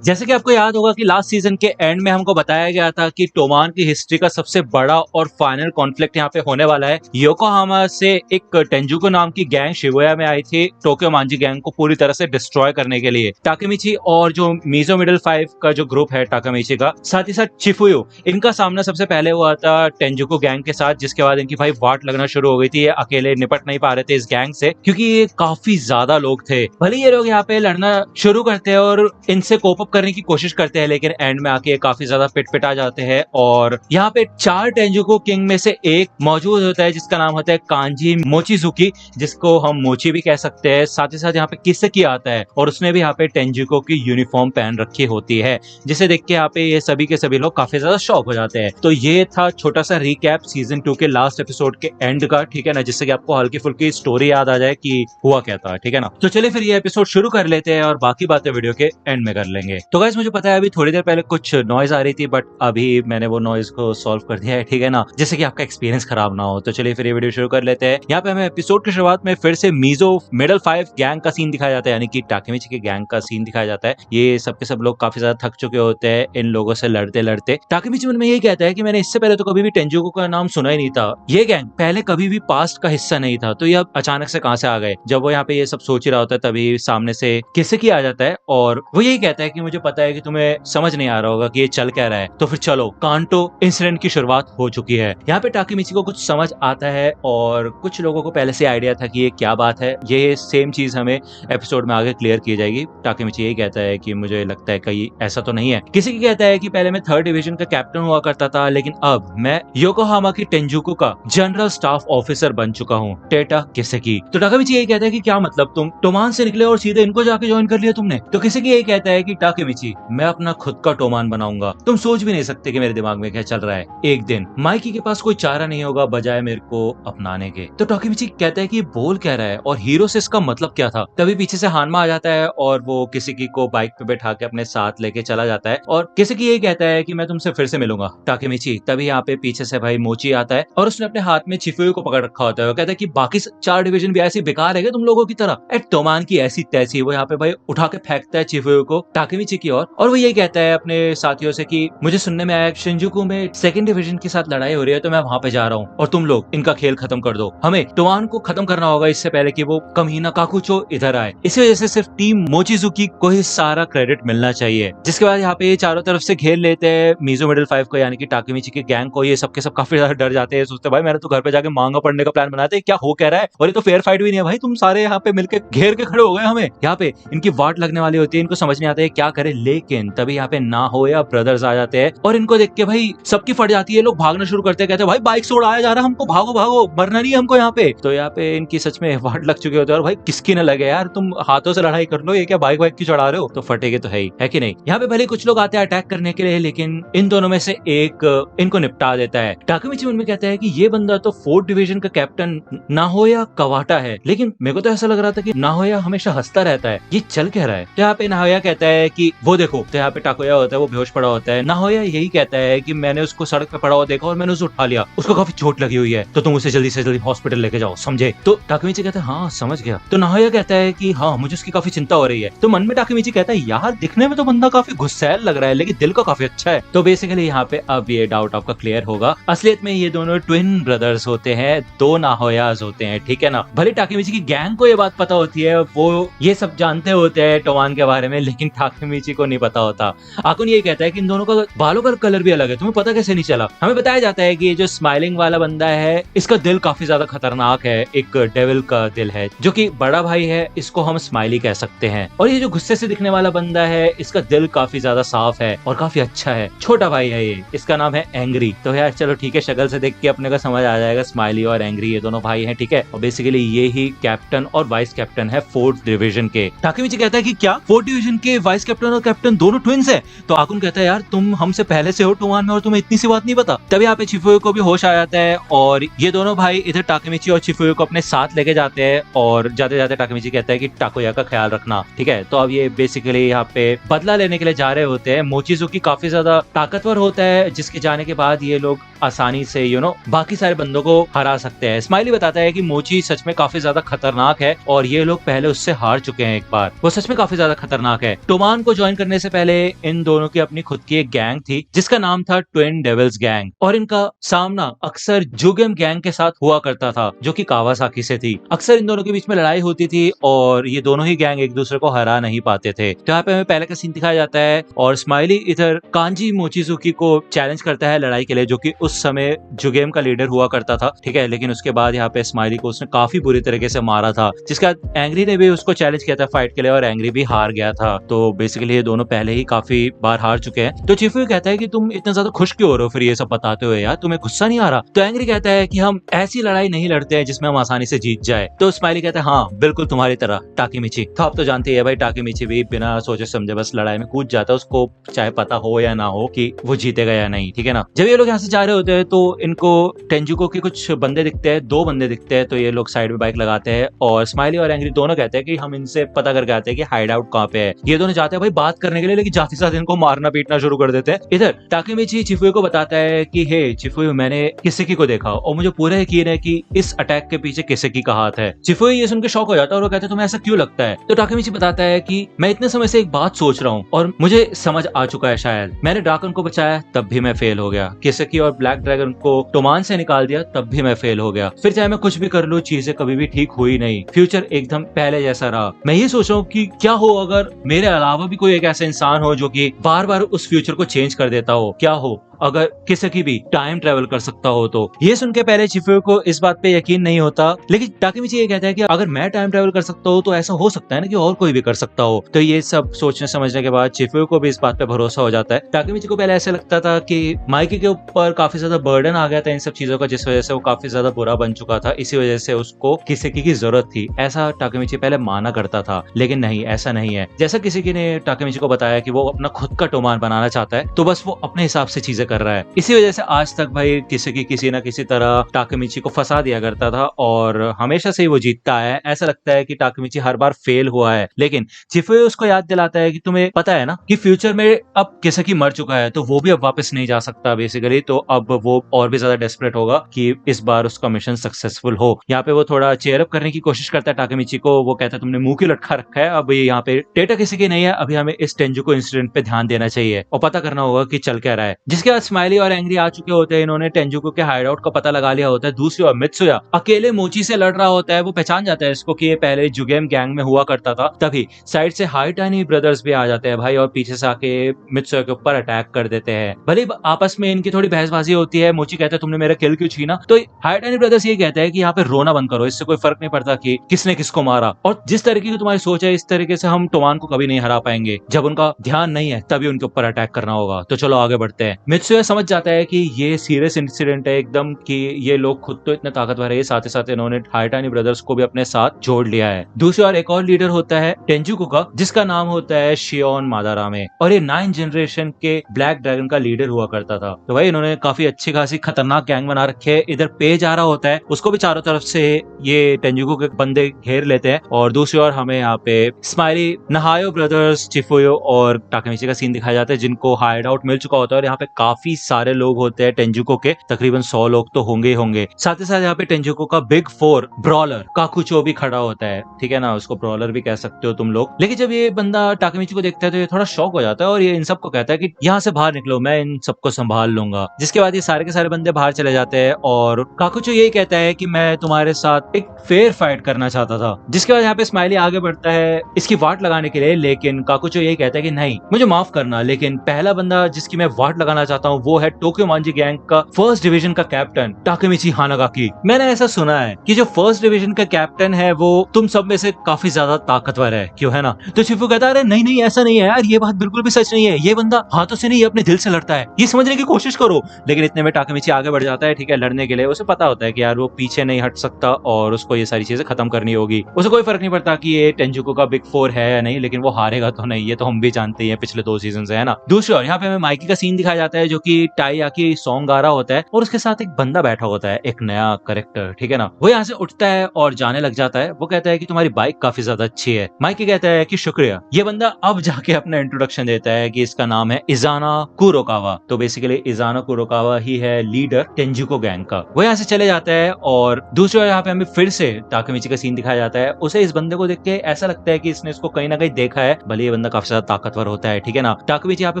जैसे कि आपको याद होगा कि लास्ट सीजन के एंड में हमको बताया गया था कि टोमान की हिस्ट्री का सबसे बड़ा और फाइनल कॉन्फ्लिक्ट यहाँ पे होने वाला है। योकोहामा से एक टेंजुको नाम की गैंग शिबुया में आई थी टोक्यो मांजी गैंग को पूरी तरह से डिस्ट्रॉय करने के लिए। टाकेमिची और जो मीजो मिडिल 5 का जो ग्रुप है टाकामिची का, साथ ही साथ चिफुयो, इनका सामना सबसे पहले हुआ था टेंजुको गैंग के साथ, जिसके बाद इनकी भाई वाट लगना शुरू हो गई थी। ये अकेले निपट नहीं पा रहे थे इस गैंग से क्योंकि ये काफी ज्यादा लोग थे। भले ये लोग यहाँ पे लड़ना शुरू करते हैं और इनसे कोप अप करने की कोशिश करते हैं, लेकिन एंड में आके काफी ज्यादा पिट जाते हैं। और यहाँ पे 4 टेंजुको किंग में से एक मौजूद होता है जिसका नाम होता है कांजी मोचिजुकी, जिसको हम मोची भी कह सकते हैं। साथ ही साथ यहाँ पे किसकी आता है और उसने भी यहाँ पे टेंजुको की यूनिफॉर्म पहन रखी होती है, जिसे देख के यहाँ पे ये सभी के सभी लोग काफी ज्यादा शॉक हो जाते हैं। तो ये था छोटा सा रिकैप सीजन 2 के लास्ट एपिसोड के एंड का, ठीक है ना, जिससे कि आपको हल्की फुल्की स्टोरी याद आ जाए कि हुआ क्या था, ठीक है ना। तो चलिए फिर ये एपिसोड शुरू कर लेते हैं और बाकी बातें वीडियो के एंड में कर लेंगे। तो गाइस मुझे पता है अभी थोड़ी देर पहले कुछ नॉइज आ रही थी, बट अभी मैंने वो नॉइज को सॉल्व कर दिया है, ठीक है ना, जिससे कि आपका एक्सपीरियंस खराब ना हो। तो चलिए फिर ये वीडियो शुरू कर लेते हैं। यहाँ पे हमें एपिसोड की शुरुआत में फिर से मीजो मिडिल 5 गैंग का सीन दिखाया जाता है, यानी कि टाकेमिची के गैंग का सीन दिखाया जाता है। ये सबके सब लोग काफी ज्यादा थक चुके होते हैं इन लोगों से लड़ते लड़ते। टाकेमिची मन में यही कहता है कि मैंने इससे पहले तो कभी भी टेंजुको का नाम सुना ही नहीं था, ये गैंग पहले कभी भी पास्ट का हिस्सा नहीं था, तो ये अब अचानक से कहां से आ गए। जब वो यहाँ पे ये सब सोच ही रहा होता है तभी सामने से किसकी आ जाता है और वो यही कहता है कि मुझे पता है कि तुम्हें समझ नहीं आ रहा होगा कि ये चल क्या रहा है, तो फिर चलो कांटो इंसिडेंट की शुरुआत हो चुकी है। यहाँ पे टाकेमिची को कुछ समझ आता है और कुछ लोगों को पहले से आइडिया था कि ये क्या बात है। ये सेम चीज हमें एपिसोड में आगे क्लियर की जाएगी। टाकेमिची यही कहता है कि मुझे लगता है कहीं ऐसा तो नहीं है। किसी की कहता है कि पहले मैं 3rd डिवीजन का कैप्टन हुआ करता था, लेकिन अब मैं योकोहामा की टेंजुको का जनरल स्टाफ ऑफिसर बन चुका हूँ, टेटा किसेकी। तो टाकेमिची यही कहता है कि क्या मतलब, तुम टोमान से निकले और सीधे इनको जाके ज्वाइन कर लिया तुमने। तो किसेकी यही कहता है कि टाकेमिची मैं अपना खुद का टोमान बनाऊंगा, तुम सोच भी नहीं सकते कि मेरे दिमाग में क्या चल रहा है। एक दिन माइकी के पास कोई चारा नहीं होगा बजाय मेरे को अपनाने के। तो टाकेमिची कहता है कि बोल क्या रहा है और हीरो से इसका मतलब क्या था। तभी पीछे से हानमा आ जाता है और वो किसेकी को बाइक पे बैठा के अपने साथ लेके चला जाता है और किसेकी यही कहता है कि मैं तुमसे फिर से मिलूंगा टाकेमिची। तभी यहाँ पे पीछे से भाई मोची आता है और उसने अपने हाथ में चिफुयो को पकड़ रखा होता है। वो कहता है कि बाकी 4 डिवीजन भी ऐसी बेकार है तुम लोगों की तरह। टोमान की ऐसी तैसी। वो यहाँ पे भाई उठा के फेंकता है चिफुयो को टाकेमिची की ओर और वो यही कहता है अपने साथियों से कि मुझे सुनने में आया शिंजुकू में 2nd डिवीजन के साथ लड़ाई हो रही है, तो मैं वहां पे जा रहा हूँ और तुम लोग इनका खेल खत्म कर दो। हमें टोमान को खत्म करना होगा इससे पहले कि वो कमीना काकुचो इधर आए। इसी वजह से सिर्फ टीम मोचिजुकी को ही सारा क्रेडिट मिलना चाहिए। जिसके बाद यहाँ पे ये चारों तरफ से घेर लेते हैं मीजो मिडिल 5 को, यानी कि टाकेमिची की गैंग को। ये सबके सब काफी ज्यादा डर जाते हैं, सोचते भाई मैंने तो घर पे जाके मांगा पढ़ने का प्लान बनाते, क्या हो कह रहा है, और ये तो फेयर फाइट भी नहीं है भाई, तुम सारे यहाँ पे मिलकर घेर के खड़े हो गए हमें। यहाँ पे इनकी वाट लगने वाली होती है, इनको समझ नहीं आता है क्या करे। लेकिन तभी यहाँ पे ना हो या ब्रदर्स आ जाते हैं और इनको देख के भाई सबकी फट जाती है। लोग भागना शुरू करते हैं, कहते हैं भाई बाइक से उड़ाया जा रहा है हमको, भागो भागो, मरना नहीं है हमको यहाँ पे। तो यहाँ पे इनकी सच में वाट लग चुके होते हैं और भाई किसकी न लगे यार, तुम हाथों से लड़ाई कर लो, ये क्या बाइक की चढ़ा रहे हो, तो फटेगे तो है कि नहीं। यहाँ पे भले कुछ लोग आते हैं अटैक करने के लिए, लेकिन इन दोनों में से एक इनको निपटा देता है। टाकेमिची मन में कहता है कि ये बंदा तो 4th डिवीजन का कैप्टन नाहोया कवाटा है, लेकिन मेरे को तो ऐसा लग रहा था कि नाहोया हमेशा हंसता रहता है, ये चल कह रहा है। तो यहाँ पे नाहोया कहता है कि वो देखो। तो यहाँ पे टाकोया होता है, वो बेहोश पड़ा होता है। नाहोया यही कहता है कि मैंने उसको सड़क पे पड़ा हुआ देखा और मैंने उसे उठा लिया, उसको काफी चोट लगी हुई है, तो तुम उसे जल्दी से जल्दी हॉस्पिटल लेके जाओ, समझे। तो टाकेमिची कहता है हाँ समझ गया। तो नाहोया कहता है कि हाँ मुझे उसकी काफी चिंता हो रही है। तो मन में टाकेमिची कहता है यार दिखने में तो बंदा काफी गुस्सैल लग रहा है, लेकिन दिल का काफी अच्छा है। तो बेसिकली यहाँ पे अब ये डाउट आपका क्लियर होगा, असलियत में ये दोनों ट्विन ब्रदर्स होते हैं, 2 नाहोयास होते हैं, ठीक है ना। भले टाकेमिची की गैंग को ये बात पता होती है, वो ये सब जानते होते हैं टोमान के बारे में, लेकिन टाकेमिची को नहीं पता होता। आकुन ये कहता है कि इन दोनों का बालों का कलर भी अलग है, तुम्हें पता कैसे नहीं चला। हमें बताया जाता है कि ये जो स्माइलिंग वाला बंदा है इसका दिल काफी ज्यादा खतरनाक है, एक डेविल का दिल है, जो कि बड़ा भाई है, इसको हम स्माइली कह सकते हैं। और ये जो गुस्से से दिखने वाला बंदा है इसका दिल काफी ज्यादा साफ है और काफी अच्छा है, छोटा भाई है ये, इसका नाम है एंग्री। तो यार चलो ठीक है, शक्ल से देख के अपने को समझ आ जाएगा स्माइली और एंग्री ये दोनों भाई हैं, ठीक है। और बेसिकली ये ही कैप्टन और वाइस कैप्टन है 4th डिवीजन के। टाकेमिची कहता है कि क्या 4th डिवीजन के वाइस कैप्टन और कैप्टन दोनों ट्विंस है। तो आकुन कहता है यार तुम हमसे पहले से हो टोमान में और तुम्हें इतनी सी बात नहीं पता। तभी यहाँ पे चिफुयो को भी होश आ जाता है और ये दोनों भाई इधर टाकेमिची और चिफुयो को अपने साथ लेके जाते हैं और जाते जाते टाकेमिची कहता है कि टाकोया का ख्याल रखना, ठीक है। तो अब ये बेसिकली यहाँ पे बदला लेने के लिए जा रहे होते हैं। मोचिजुकी काफी ज्यादा ताकतवर होता है, जिसके जाने के बाद ये लोग आसानी से बाकी सारे बंदों को हरा सकते हैं। स्माइली बताता है कि मोची सच में काफी ज्यादा खतरनाक है और ये लोग पहले उससे हार चुके हैं एक बार, वो सच में काफी ज्यादा खतरनाक है। टोमान को ज्वाइन करने से पहले इन दोनों की अपनी खुद की एक गैंग थी जिसका नाम था ट्विन डेविल्स गैंग, और इनका सामना अक्सर जुगेम गैंग के साथ हुआ करता था जो कि कावासाकी से थी। अक्सर इन दोनों के बीच में लड़ाई होती थी और ये दोनों ही गैंग एक दूसरे को हरा नहीं पाते थे। तो यहाँ पे हमें पहले का सीन दिखाया जाता है और स्माइली इधर कांजी मोचिजुकी को चैलेंज करता है लड़ाई के लिए, जो कि उस समय जुगेम का लीडर हुआ करता था, ठीक है। लेकिन उसके बाद यहाँ पे स्माइली को उसने काफी बुरी तरीके से मारा था, जिसके बाद एंग्री ने भी उसको चैलेंज किया था फाइट के लिए और एंग्री भी हार गया था। तो बेसिकली ये दोनों पहले ही काफी बार हार चुके हैं। तो चिफुयो कहता है कि तुम इतना ज्यादा खुश क्यों हो रहे हो फिर ये सब बताते हुए, यार तुम्हें गुस्सा नहीं आ रहा? तो एंग्री कहता है कि हम ऐसी लड़ाई नहीं लड़ते हैं जिसमें हम आसानी से जीत जाए। तो स्माइली कहता है हाँ बिल्कुल तुम्हारी तरह टाकीमिची। तो आप तो जानते हैं भाई टाकीमिची भी बिना सोचे समझे बस लड़ाई में कूद जाता है, उसको चाहे पता हो या ना हो कि वो जीतेगा या नहीं, ठीक है ना। जब ये लोग यहाँ से जा रहे होते हैं तो इनको टेंजुको के कुछ बंदे दिखते हैं, 2 बंदे दिखते हैं। तो ये लोग साइड में बाइक लगाते हैं और स्माइली और एंग्री दोनों कहते हैं कि हम इनसे पता करके आते हैं कि हाइड आउट कहाँ पे है। ये दोनों जाते हैं भाई बात करने के लिए, लेकिन जाते साथ इनको मारना पीटना शुरू कर देते हैं। इधर टाकीमिची चिफुयो को बताता है कि हे चिफुयो मैंने किसेकी को देखा और मुझे पूरा यकीन है कि इस अटैक के पीछे किसेकी का हाथ है। चिफुयो ये सुन के शॉक हो जाता है और वो कहता है तुम्हें ऐसा क्यों लगता है? तो टाकीमिची बताता है कि मैं इतने समय से एक बात सोच रहा हूँ और मुझे समझ आ चुका है, शायद मैंने ड्रैगन को बचाया तब भी मैं फेल हो गया, किसेकी और ब्लैक ड्रैगन को टोमान से निकाल दिया तब भी मैं फेल हो गया, फिर चाहे मैं कुछ भी कर लूं चीजें कभी भी ठीक हुई नहीं, फ्यूचर एकदम पहले जैसा रहा। मैं ये सोच रहा हूँ कि क्या हो अगर मेरे अलावा भी कोई एक ऐसा इंसान हो जो कि बार बार उस फ्यूचर को चेंज कर देता हो, क्या हो अगर किसी भी टाइम ट्रेवल कर सकता हो। तो ये सुन के पहले चिफुयो को इस बात पे यकीन नहीं होता, लेकिन टाकीमिची ये कहता है कि अगर मैं टाइम ट्रेवल कर सकता हूँ तो ऐसा हो सकता है ना कि और कोई भी कर सकता हो। तो ये सब सोचने समझने के बाद चिफुयो को भी इस बात पे भरोसा हो जाता है। टाकीमिची को पहले ऐसा लगता था कि माइकी के ऊपर काफी ज्यादा बर्डन आ गया था इन सब चीजों का, जिस वजह से वो काफी ज्यादा बुरा बन चुका था, इसी वजह से उसको किसेकी की जरूरत थी, ऐसा टाकीमिची पहले माना करता था। लेकिन नहीं, ऐसा नहीं है। जैसा किसेकी ने टाकीमिची को बताया कि वो अपना खुद का टोमान बनाना चाहता है, तो बस वो अपने हिसाब से चीजें कर रहा है। इसी वजह से आज तक भाई किसेकी किसी ना किसी तरह टाकीमिची को फंसा दिया करता था और हमेशा से ही वो जीतता है। ऐसा लगता है कि टाकीमिची हर बार फेल हुआ है, लेकिन चिफुयो उसको याद दिलाता है कि तुम्हें पता है ना कि फ्यूचर में अब किसेकी मर चुका है, तो वो भी अब वापस नहीं जा सकता बेसिकली। तो अब वो और भी ज्यादा डेस्परेट होगा कि इस बार उसका मिशन सक्सेसफुल हो। यहाँ पे वो थोड़ा चेयर अप करने की कोशिश करता है टाकीमिची को। वो कहता है तुमने मुंह क्यों लटका रखा है, अब यहाँ पे डेटा किसेकी नहीं है, अभी हमें इस टेंजुको इंसिडेंट पे ध्यान देना चाहिए और पता करना होगा कि चल क्या रहा है। जिसके बाद स्माइली और एंग्री आ चुके होते हैं, इन्होंने टेंजुको के हाइडआउट का पता लगा लिया होता है। दूसरी ओर मित्सुया अकेले मोची से लड़ रहा होता है। वो पहचान जाता है इसको कि ये पहले जुगेम गैंग में हुआ करता था। तभी साइड से हाइटानी ब्रदर्स भी आ जाते हैं भाई और पीछे से आके मित्सुया के ऊपर अटैक कर देते हैं। भले आपस में इनकी थोड़ी बहसबाजी होती है। मोची कहता है तुमने मेरा किल क्यों छीना, तो हाइटानी ब्रदर्स ये कहता है कि यहाँ पे रोना बंद करो, इससे कोई फर्क नहीं पड़ता कि किसने किसको मारा, और जिस तरीके की तुम्हारी सोच है इस तरीके से हम टोमान को कभी नहीं हरा पाएंगे। जब उनका ध्यान नहीं है तभी उनके ऊपर अटैक करना होगा, तो चलो आगे बढ़ते हैं। मित्सुया समझ जाता है कि ये सीरियस इंसिडेंट है एकदम, कि ये लोग खुद तो इतने ताकतवर है, साथ ही साथ इन्होंने हाइटानी ब्रदर्स को भी अपने साथ जोड़ लिया है। दूसरी ओर एक और लीडर होता है टेंजुको का, जिसका नाम होता है शियोन मादारामे, और ये 9th जनरेशन के ब्लैक ड्रैगन का लीडर हुआ करता था। तो भाई इन्होंने काफी अच्छी खासी खतरनाक गैंग बना रखे है। इधर पेज आ रहा होता है, उसको भी चारों तरफ से ये टेंजुको के बंदे घेर लेते हैं। और दूसरी ओर हमें यहाँ पे स्माइली, नहायो ब्रदर्स, चिफुयो और टाकीमिची का सीन दिखाया जाता है, जिनको हाइड आउट मिल चुका होता है। और यहाँ पे काफी सारे लोग होते हैं टेंजुको के, तकरीबन 100 लोग तो होंगे ही होंगे। साथ ही साथ यहाँ पे टेंजुको का बिग 4 ब्रॉलर काकुचो भी खड़ा होता है, ठीक है ना, उसको ब्रॉलर भी कह सकते हो तुम लोग। लेकिन जब ये बंदा टाकीमिची को देखता है तो ये थोड़ा शॉक हो जाता है और ये इन सबको कहता है कि यहाँ से बाहर निकलो, मैं इन सबको संभाल लूंगा। जिसके बाद ये सारे के सारे बंदे बाहर चले जाते हैं और काकुचो यही कहता है कि मैं तुम्हारे साथ एक फेयर फाइट करना चाहता था। जिसके बाद यहाँ पे स्माइली आगे बढ़ता है इसकी वाट लगाने के लिए, लेकिन काकुचो यही कहता है कि नहीं, मुझे माफ करना, लेकिन पहला बंदा जिसकी मैं वाट लगाना चाहता हूँ वो है टोक्यो मांजी गैंग का 1st डिवीजन का कैप्टन टाकीमिची हानागाकी। मैंने ऐसा सुना है कि जो 1st डिवीजन का कैप्टन है वो तुम सब में से काफी ज्यादा ताकतवर है, क्यों है ना। तो चिफू कहता है नहीं नहीं ऐसा नहीं है यार, ये बात बिल्कुल भी सच नहीं है, ये बंदा हाथों से नहीं अपने दिल से लड़ता है, ये समझने की कोशिश करो। लेकिन इतने में टाकीमिची आगे बढ़ जाता है, ठीक है, लड़ने के लिए। उसे पता होता है कि यार वो पीछे नहीं हट सकता और उसको ये सारी चीजें खत्म करनी होगी। उसे कोई फर्क नहीं पड़ता कि ये टेंजुको का बिग 4 है या नहीं, लेकिन वो हारेगा तो नहीं, ये तो हम भी जानते हैं पिछले 2 सीजन से, है ना। दूसरी ओर यहाँ पे हमें माइकी का सीन दिखाया जाता है, जो कि टाइयाकी सॉन्ग गा रहा होता है और उसके साथ एक बंदा बैठा होता है, एक नया करेक्टर, ठीक है ना। वो यहाँ से उठता है और जाने लग जाता है। वो कहता है कि तुम्हारी बाइक काफी ज्यादा अच्छी है। माइकी कहता है कि शुक्रिया। ये बंदा अब जाके अपना इंट्रोडक्शन देता है कि इसका नाम है इजाना कुरोकावा। तो बेसिकली इजाना कुरोकावा ही है लीडर टेंजुको गैंग का। वो यहाँ से चले जाता है और दूसरी ओर यहाँ पे हमें फिर से टाकेमिची का सीन दिखाया जाता है। उसे इस बंदे को देख के ऐसा लगता है कि इसने इसको कहीं ना कहीं देखा है, भले ये बंदा काफी ज्यादा ताकतवर होता है, ठीक है ना। टाकेमिची यहाँ पे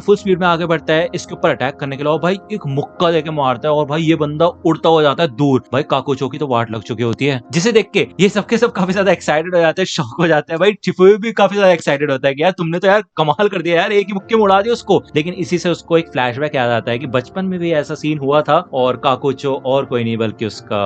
फुल स्पीड में आगे बढ़ता है इसके ऊपर अटैक करने के लिए और भाई एक मुक्का देके मारता है और भाई ये बंदा उड़ता हो जाता है दूर। भाई काकुचो की तो वाट लग चुकी होती है, जिसे देख के ये सबके सब काफी ज्यादा एक्साइटेड हो जाते हैं, शॉक हो जाते हैं। भाई चिफुए भी काफी ज्यादा एक्साइटेड होता है कि यार तुमने तो यार कमाल कर दिया यार, एक ही मुक्के में उड़ा दिया उसको। लेकिन इसी से उसको एक फ्लैशबैक याद आता है कि बचपन में भी ऐसा सीन हुआ था और काकुचो और कोई नहीं बल्कि उसका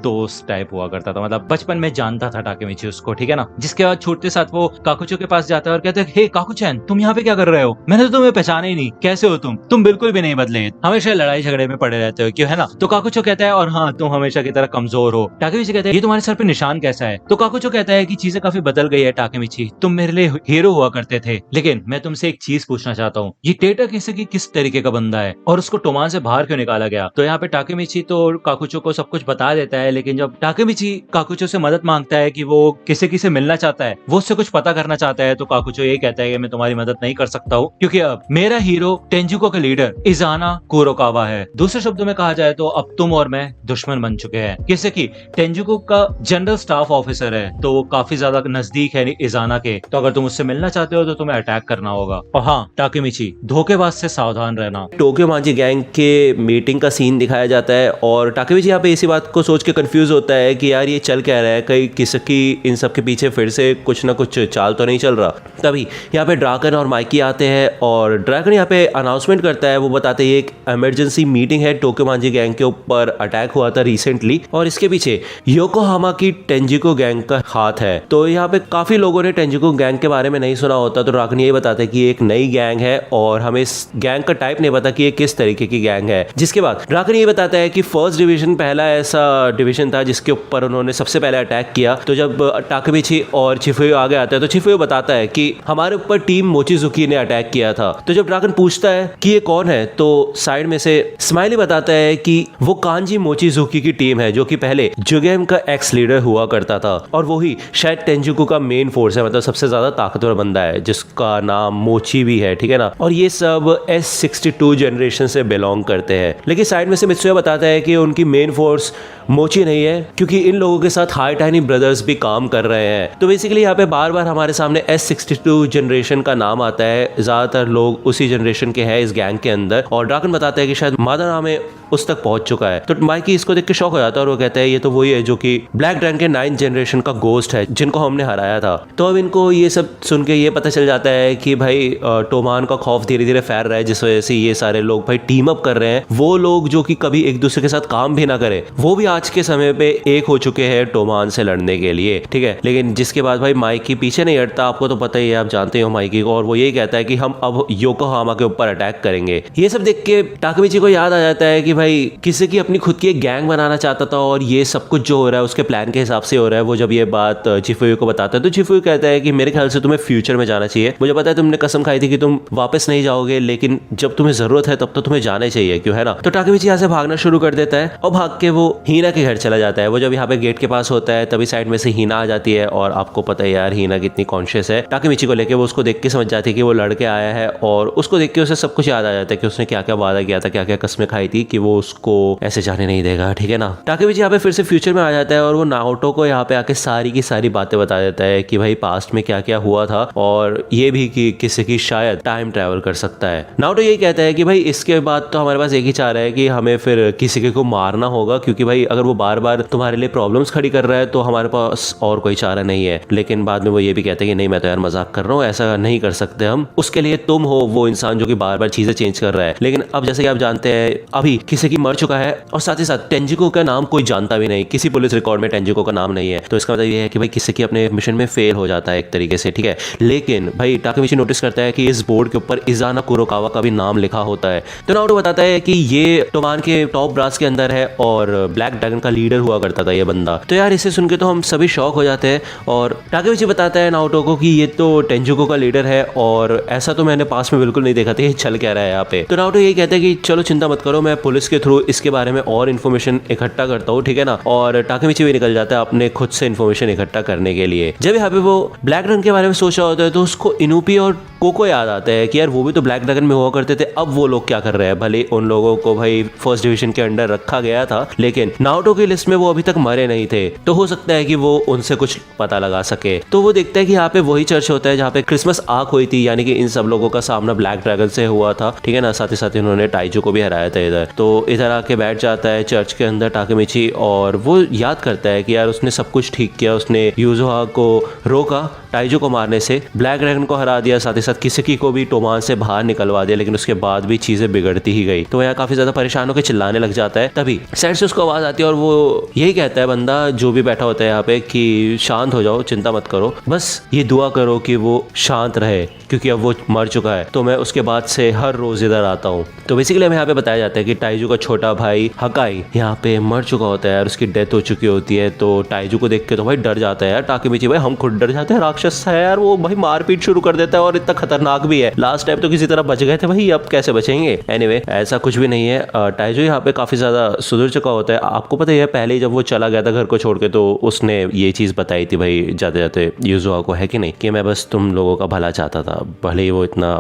दोस्त टाइप हुआ करता था, मतलब बचपन में जानता था टाकेमिची उसको, ठीक है ना। जिसके बाद छूटते साथ वो काकुचो के पास जाता है और कहते हैं हे काकुचैन, तुम यहाँ पे क्या कर रहे हो? मैंने तो तुम्हें पहचाना ही नहीं, कैसे हो तुम बिल्कुल भी नहीं बदले, हमेशा लड़ाई झगड़े में पड़े रहते हो, क्यों, है ना। तो काकुचो कहता है और हाँ तुम हमेशा की तरह कमजोर हो। टाकेमिची कहता है ये तुम्हारे सर पे निशान कैसा है? तो काकुचो कहता है कि चीजें काफी बदल गई है टाकेमिची, तुम मेरे लिए हीरो हुआ करते थे, लेकिन मैं तुमसे एक चीज पूछना चाहता हूँ, ये टेटा किसे किस तरीके का बंदा है और उसको टोमान से बाहर क्यों निकाला गया? तो यहाँ पे टाकेमिची तो काकुचो को सब कुछ बता देता है, लेकिन जब टाकेमिची काकुचो से मदद मांगता है कि वो किसे मिलना चाहता है, वो उससे कुछ पता करना चाहता है, तो काकुचो ये कहता है कि मैं तुम्हारी मदद नहीं कर सकता हूँ क्योंकि अब मेरा हीरो टेंजुको का लीडर इजाना कुरोकावा है। दूसरे शब्दों में कहा जाए तो अब तुम और मैं दुश्मन बन चुके हैं। किससे कि टेंजुको का जनरल स्टाफ ऑफिसर है, तो वो काफी ज्यादा नजदीक है इजाना के, तो अगर तुम उससे मिलना चाहते हो तो तुम्हें अटैक करना होगा। और हाँ टाकेमिची, धोखेबाज से सावधान रहना। टोक्योमांजी गैंग के मीटिंग का सीन दिखाया जाता है और टाकेमिची यहाँ पे इसी बात को सोच के कंफ्यूज होता है कि यार ये चल क्या रहा है, कहीं किसकी इन सब के पीछे फिर से कुछ ना कुछ चाल तो नहीं चल रहा। तभी यहाँ पे ड्रैगन और माइकी आते हैं और ड्रैगन यहाँ पे अनाउंसमेंट करता है, वो बताते हैं एक इमरजेंसी मीटिंग है, टोक्योमांजी गैंग के ऊपर अटैक हुआ था रिसेंटली और इसके पीछे योकोहामा की टेंजिको गैंग का हाथ है। तो यहाँ पे काफी लोगों ने टेंजिको गैंग के बारे में नहीं सुना होता, तो ड्रैगन यही बताता है कि एक नई गैंग है और हमें इस गैंग का टाइप नहीं पता कि ये किस तरीके की गैंग है। जिसके बाद ड्रैगन ये बताता है कि फर्स्ट डिवीजन पहला ऐसा डिवीजन था जिसके ऊपर उन्होंने सबसे पहले अटैक किया। तो जब टाकेमिची और चिफुयो आगे आता है तो चिफुयो बताता है कि हमारे ऊपर टीम मोचिजुकी ने अटैक किया था। तो जब ड्रैगन पूछता है कि ये कौन है तो साइड में से स्माइली बताता है कि वो कांजी मोचिजुकी की टीम है जो कि पहले जुगेम का एक्स लीडर हुआ करता था और वो ही शायद टेंजुको का मेन फोर्स है, मतलब सबसे ज्यादा ताकतवर बंदा है जिसका नाम मोची भी है, ठीक है ना। और ये सब S62 जनरेशन से बिलोंग करते हैं। लेकिन साइड में से मित्सुया बताता है कि उनकी मेन फोर्स मोची नहीं है क्योंकि इन लोगों के साथ हाई टाइनी ब्रदर्स भी काम कर रहे हैं। तो बेसिकली यहाँ पे बार बार हमारे सामने S62 जनरेशन का नाम आता है, ज्यादातर लोग उसी जनरेशन के हैं इस गैंग के अंदर। और ड्रैगन बताता है कि शायद मादानामे उस तक पहुंच चुका है। तो माइकी इसको देख के शॉक हो जाता है और वो कहता है ये तो वही है जो कि ब्लैक ड्रैगन के 9th जनरेशन का गोस्ट है जिनको हमने हराया था। तो अब इनको ये सब सुन के ये पता चल जाता है कि भाई टोमान का खौफ धीरे धीरे फैल रहा है, जिस वजह से ये सारे लोग भाई टीम अप कर रहे हैं। वो लोग जो कि कभी एक दूसरे के साथ काम भी ना करे वो भी आज के समय पे एक हो चुके हैं टोमान से लड़ने के लिए, ठीक है। लेकिन जिसके बाद भाई माइकी पीछे नहीं हटता, आपको तो पता ही है, आप जानते हो माइकी को, और वो यही कहता है कि हम अब योकोहामा के ऊपर अटैक करेंगे। ये सब देख के टाकेमिची को याद आ जाता है कि भाई किसी की अपनी खुद की एक गैंग बनाना चाहता था और ये सब कुछ जो हो रहा है उसके प्लान के हिसाब से हो रहा है। वो जब ये बात चिफुयो को बताता है तो चिफुयो कहता है कि मेरे ख्याल से तुम्हें फ्यूचर में जाना चाहिए, मुझे पता है तुमने कसम खाई थी कि तुम वापस नहीं जाओगे, लेकिन जब तुम्हें जरूरत है तब तो तुम्हें जाना ही चाहिए, क्यों, है ना। तो टाकेमिची यहाँ से भागना शुरू कर देता है और भाग के वो हीना के घर चला जाता है। वो जब यहाँ पे गेट के पास होता है तभी साइड में से हीना आ जाती है और आपको पता है यार हीना कितनी कॉन्शियस है टाकेमिची को लेके। वो उसको देख के समझ जाती है कि वो लड़के आया है और उसको देख के उसे सब कुछ याद आ जाता है कि उसने क्या क्या वादा किया था, क्या क्या कसमें खाई थी कि वो उसको ऐसे जाने नहीं देगा, ठीक है ना। टाकेमिची यहाँ पे फिर से फ्यूचर में आ जाता है और वो नाओटो को यहाँ पे आके सारी की सारी बातें बता देता है कि भाई पास्ट में क्या क्या हुआ था और ये भी कि किसी की शायद टाइम ट्रैवल कर सकता है। नाओटो यही कहता है कि भाई इसके बाद तो हमारे पास एक ही चारा है कि हमें फिर किसी को मारना होगा, क्योंकि भाई अगर वो बार बार तुम्हारे लिए प्रॉब्लम्स खड़ी कर रहा है तो हमारे पास और कोई चारा नहीं है। लेकिन बाद में वो ये भी कहते हैं कि नहीं, मैं तो यार मजाक कर रहा हूँ, ऐसा नहीं कर सकते हम, उसके लिए तुम हो वो इंसान जो कि बार बार चीजें चेंज कर रहा है। लेकिन अब जैसे कि आप जानते हैं अभी किसी की मर चुका है और साथ ही साथ टेंजिको का नाम कोई जानता भी नहीं, किसी पुलिस रिकॉर्ड में टेंजिको का नाम नहीं है। तो इसका मतलब ये है कि भाई किसी की अपने मिशन में फेल हो जाता है एक तरीके से, ठीक है। लेकिन भाई टाकेमिची नोटिस करता है कि इस बोर्ड के ऊपर इजाना कुरोकावा का भी नाम लिखा होता है। तो नाओटो बताता है कि ये टोमान के टॉप ब्रास के अंदर है और ब्लैक ड्रैगन का लीडर हुआ करता था ये बंदा। तो यार इसे सुन के तो हम सभी शॉक हो जाते हैं और टाकेमिची बताता है नाओटो को कि ये तो टेंजिको का लीडर है और ऐसा तो मैंने पास में बिल्कुल नहीं देखा था, ये चल क्या रहा है यहाँ पे। तो नाओटो नाओटो यही कहता है कि चलो चिंता मत करो, मैं पुलिस के थ्रू इसके बारे में और इन्फॉर्मेशन इकट्ठा करता हूँ, ठीक है ना। और टाकेमिची भी निकल जाता है अपने खुद से इन्फॉर्मेशन इकट्ठा करने के लिए। जब यहाँ पे वो ब्लैक ड्रैगन के बारे में सोच रहा होता है तो उसको इनुपी और कोको याद आता है कि यार वो भी तो ब्लैक ड्रैगन में हुआ करते थे, अब वो लोग क्या कर रहे हैं। भले उन लोगों को भाई फर्स्ट डिवीजन के अंडर रखा गया था, लेकिन नाओटो की लिस्ट में वो अभी तक मरे नहीं थे, तो हो सकता है कि वो उनसे कुछ पता लगा सके। तो वो देखता है कि यहाँ पे वही चर्च होता है जहाँ पे क्रिसमस आर्क हुई थी, यानी कि इन सब लोगों का सामना ब्लैक ड्रैगन से हुआ था, ठीक है ना। साथ ही साथ इन्होंने टाइजू को भी हराया था इधर। तो इधर आके बैठ जाता है चर्च के अंदर टाकेमिची, और वो याद करता है कि यार उसने सब कुछ ठीक किया, उसने यूजुहा को रोका टाइजू को मारने से, ब्लैक ड्रैगन को हरा दिया, साथ ही साथ किसकी को भी टोमान से बाहर निकलवा दिया, लेकिन उसके बाद भी चीजें बिगड़ती ही गई। तो यहाँ काफी ज्यादा परेशान होकर चिल्लाने लग जाता है। तभी साइड से उसको आवाज आती है और वो यही कहता है, बंदा जो भी बैठा होता है यहाँ पे, कि शांत हो जाओ, चिंता मत करो, बस ये दुआ करो कि वो शांत रहे, क्योंकि अब वो मर चुका है, तो मैं उसके बाद से हर रोज इधर आता हूँ। तो बेसिकली हमें यहाँ पे बताया जाता है कि टाइजू का छोटा भाई हकाई यहाँ पे मर चुका होता है और उसकी डेथ हो चुकी होती है। तो टाइजू को देख के तो भाई डर जाता है यार टाकेमिची, भाई हम खुद डर जाते हैं, राक्षस है यार वो, भाई मारपीट शुरू कर देता है और इतना खतरनाक भी है। लास्ट टाइम तो किसी तरह बच गए थे भाई, अब कैसे बचेंगे। एनीवे ऐसा कुछ भी नहीं है। टाइजू यहाँ पे काफी ज्यादा सुधर चुका होता है। आपको पता है पहले जब वो चला गया था घर को छोड़ के, तो उसने ये चीज बताई थी भाई जाते जाते यूजुआ को, है कि नहीं, कि मैं बस तुम लोगों का भला चाहता था, भले ही वो इतना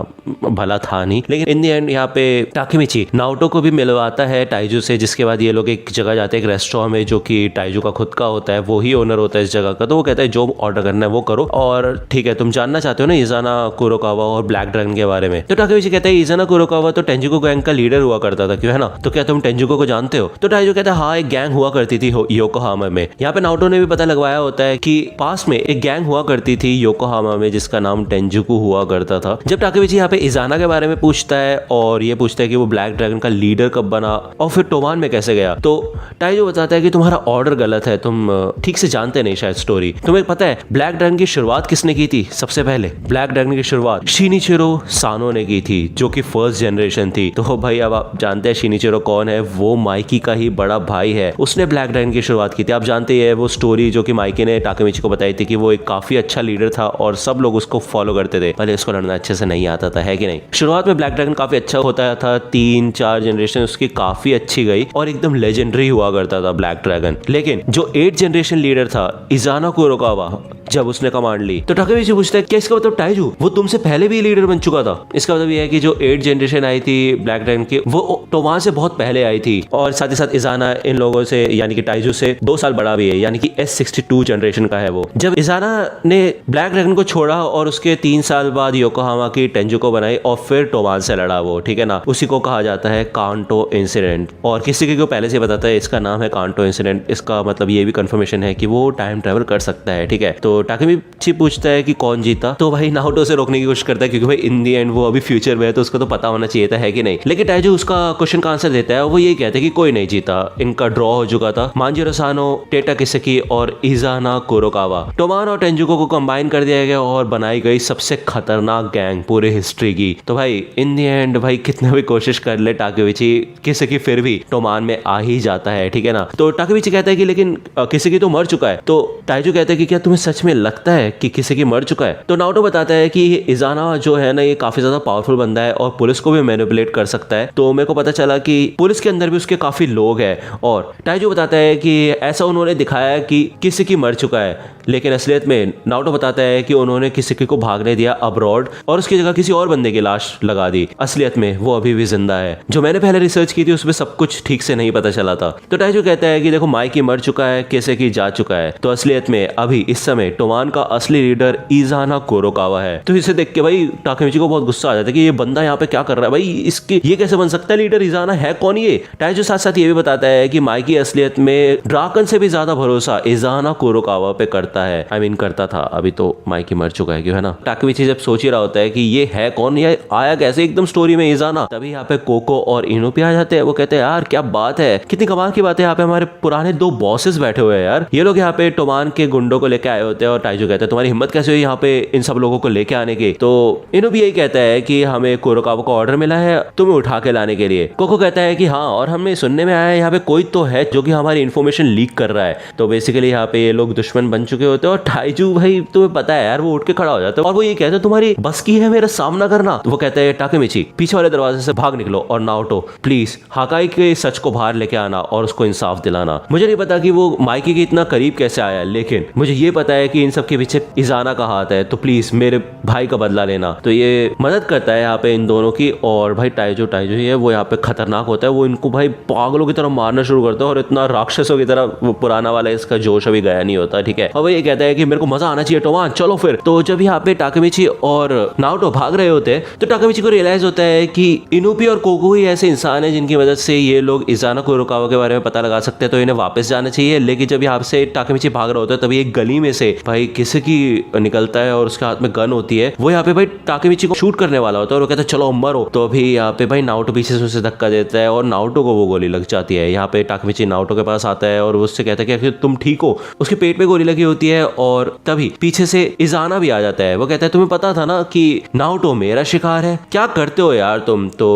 भला था नहीं। लेकिन इन दी एंड यहाँ पे टाकेमिची नाओटो को भी मिलवाता है टाइजू से, जिसके बाद ये लोग एक जगह जाते हैं, एक रेस्टोरेंट में, जो कि टाइजू का खुद का होता है, वो ही ओनर होता है इस जगह का। तो वो कहता है जो ऑर्डर करना है वो करो, और ठीक है तुम जानना चाहते हो ना इजाना कुरोकावा और ब्लैक ड्रैगन के बारे में। तो टाकेमिची कहता है इजाना कुरोकावा तो टेंजुको गैंग का लीडर हुआ करता था, क्यों है ना, तो क्या तुम टेंजुको को जानते हो। तो टाइजू कहता है हाँ एक गैंग हुआ करती थी योकोहामा में। यहाँ पे नाओटो ने भी पता लगवाया होता है कि पास में एक गैंग हुआ करती थी योकोहामा में जिसका नाम टेंजुको हुआ करता था। जब टाकेमिची यहाँ पे इजाना के बारे में पूछता है और ये पूछता है कि वो ब्लैक ड्रैगन का लीडर कब बना और फिर टोमान में कैसे गया, तो टाइजू बताता है कि तुम्हारा ऑर्डर गलत है, तुम ठीक से जानते नहीं शायद स्टोरी। तुम्हें पता है ब्लैक ड्रैगन की शुरुआत किसने की थी, सबसे पहले ब्लैक ड्रैगन की शुरुआत शिनिचिरो सानो ने की थी, जो कि फर्स्ट जनरेशन थी। तो भाई अब आप जानते हैं शिनिचिरो कौन है, वो माइकी का ही बड़ा भाई है, उसने ब्लैक ड्रैगन की शुरुआत की थी। आप जानते हैं वो स्टोरी जो कि माइकी ने टाकेमिची को बताई थी कि वो एक काफी अच्छा लीडर था और सब लोग उसको फॉलो करते थे, भले उसको लड़ना अच्छे से नहीं आता था, है कि नहीं। शुरुआत में ब्लैक ड्रैगन काफी अच्छा होता था, 3-4 जनरेशन उसकी काफी अच्छी गई और एकदम लेजेंडरी हुआ करता था ब्लैक ड्रैगन। लेकिन जो 8 जनरेशन लीडर था इजाना कुरोकावा, जब उसने कमांड ली तो टाकेमिची पूछता है क्या इसका मतलब टाइजू वो तुमसे पहले भी लीडर बन चुका था। इसका मतलब ये है कि जो 8 जनरेशन आई थी ब्लैक ड्रैगन की, वो टोमान से बहुत पहले आई थी, और साथ ही साथ इजाना इन लोगों से यानी कि टाइजू से 2 साल बड़ा भी है, यानी कि S62 जनरेशन का है वो। जब इजाना ने ब्लैक ड्रैगन को छोड़ा और उसके 3 साल बाद योकोहामा की टेंजुको बनाई और फिर टोमान से लड़ा वो, ठीक है ना, उसी को कहा जाता है कांटो इंसिडेंट। और किसी को पहले से बताता है इसका नाम है कांटो इंसिडेंट। इसका मतलब ये भी कंफर्मेशन है कि वो टाइम ट्रेवल कर सकता है, ठीक है। तो टाकेमिची पूछता है कि कौन जीता, तो भाई नाओटो से रोकने की कोशिश करता है क्योंकि भाई इन दी एंड वो अभी फ्यूचर में है तो उसको तो पता होना चाहिए था, है कि नहीं। लेकिन टाइजू उसका क्वेश्चन का आंसर देता है और वो ये कहता है कि कोई नहीं जीता, इनका ड्रॉ हो चुका था। मांजिरो सानो, टेटा किसेकी और इजाना कुरोकावा, टोमान और टेंजुको को कंबाइन कर दिया गया और बनाई गई सबसे खतरनाक गैंग पूरे हिस्ट्री की। तो भाई इन दी एंड भाई कितना भी कोशिश कर ले टाकेमिची, किसेकी फिर भी टोमान में आ ही जाता है, ठीक है ना। तो टाकेमिची कहता है कि लेकिन किसेकी तो मर चुका है। तो टाइजू कहता है कि क्या तुम्हें सच में लगता है कि किसेकी मर चुका है। तो नाओटो बताता है कि इजाना जो है ना ये काफी ज्यादा पावरफुल बंदा है और पुलिस को भी मैनिपुलेट कर सकता है। तो मेरे को पता चला कि पुलिस के अंदर भी उसके काफी लोग हैं। और टाइजू बताता है कि ऐसा उन्होंने दिखाया कि किसेकी मर चुका है, लेकिन असलियत में नाओटो बताता है कि उन्होंने किसेकी को भागने दिया अब्रॉड और उसकी जगह किसी और बंदे की लाश लगा दी। असलियत में वो अभी भी जिंदा है। जो मैंने पहले रिसर्च की थी उसमें सब कुछ ठीक से नहीं पता चला था। तो टाइजू कहता है कि देखो माइकी मर चुका है, किसेकी जा चुका है, तो असलियत में अभी इस समय टोमान का असली लीडर इजाना कुरोकावा है। तो इसे देख के भाई टाकेमिची को बहुत गुस्सा आ जाता है कि ये बंदा यहाँ पे क्या कर रहा है, भाई इसके ये कैसे बन सकता है लीडर, इजाना है कौन ये। टाइजू साथ साथ ये भी बताता है कि माइकी असलियत में ड्राकन से भी ज्यादा भरोसा इजाना कुरोकावा पे करता है। आई मीन करता था, अभी तो माइकी मर चुका है, क्यों है ना। टाकेमिची जब सोच ही रहा होता है कि ये है कौन, ये आया कैसे एकदम स्टोरी में इजाना, तभी यहाँ पे कोको और इनुपी आ जाते हैं। वो कहते हैं यार क्या बात है, कितनी कमाल की बात है, यहाँ पे हमारे पुराने 2 बॉसेस बैठे हुए हैं यार। ये लोग यहाँ पे टोमान के गुंडों को लेके आए होते हैं और टाइजू कहते हैं तुम्हारी हिम्मत कैसे हुई यहाँ पे इन सब लोगों को लेके आने की। तो इनो भी यही कहता है कि हमें कुरोकावा को ऑर्डर मिला है तुम्हें उठा के लाने के लिए। कोको कहता है कि हाँ, और हमें सुनने में आया है यहाँ पे कोई तो है जो कि हमारी इन्फॉर्मेशन लीक कर रहा है। तो बेसिकली यहाँ पे ये लोग दुश्मन बन चुके होते हैं और टाइजू भाई तुम्हें पता है यार वो उठ के खड़ा हो जाता है और वो ये कहता है तुम्हारी बस की है मेरा सामना करना। तो वो कहता है टाकेमिची पीछे वाले दरवाजे से भाग निकलो और नाओटो प्लीज हाकाई के सच को बाहर लेके आना और उसको इंसाफ दिलाना। मुझे नहीं पता कि वो माइकी के इतना करीब कैसे आया, लेकिन मुझे ये पता है कि इन सब के पीछे इजाना का हाथ है, तो प्लीज मेरे भाई का बदला लेना। तो ये मदद करता है यहाँ पे इन दोनों की। और भाई टाइजो ही है वो यहाँ पे खतरनाक होता है, वो इनको भाई पागलों की तरह मारना शुरू करता है और इतना राक्षसों की तरह वो पुराना वाला इसका जोश अभी गया नहीं होता, ठीक है। और वो ये कहता है कि मेरे को मजा आना चाहिए टोमान, चलो फिर। तो जब यहाँ पे टाकेमिची और नाओटो भाग रहे होते हैं तो टाकेमिची को रियलाइज होता है कि इनुपी और कोको ही ऐसे इंसान है जिनकी मदद से ये लोग इजाना कुरोकावा के बारे में पता लगा सकते हैं, तो इन्हें वापस जाना चाहिए। लेकिन जब यहाँ से टाकेमिची भाग रहा होता है तभी एक गली में से भाई किसी की निकलता है और उसके हाथ में गन होती है। वो यहाँ पे भाई टाकेमिची को शूट करने वाला होता है और वो कहता है चलो मरो। तो अभी यहाँ पे भाई नाओटो पीछे से उसे धक्का देता है और नाओटो को वो गोली लग जाती है। यहाँ पे टाकेमिची नाओटो के पास आता है और उससे कहता है कि तुम ठीक हो। उसके पेट में गोली लगी होती है और तभी पीछे से इजाना भी आ जाता है। वो कहता है तुम्हें पता था ना कि नाओटो मेरा शिकार है, क्या करते हो यार तुम। तो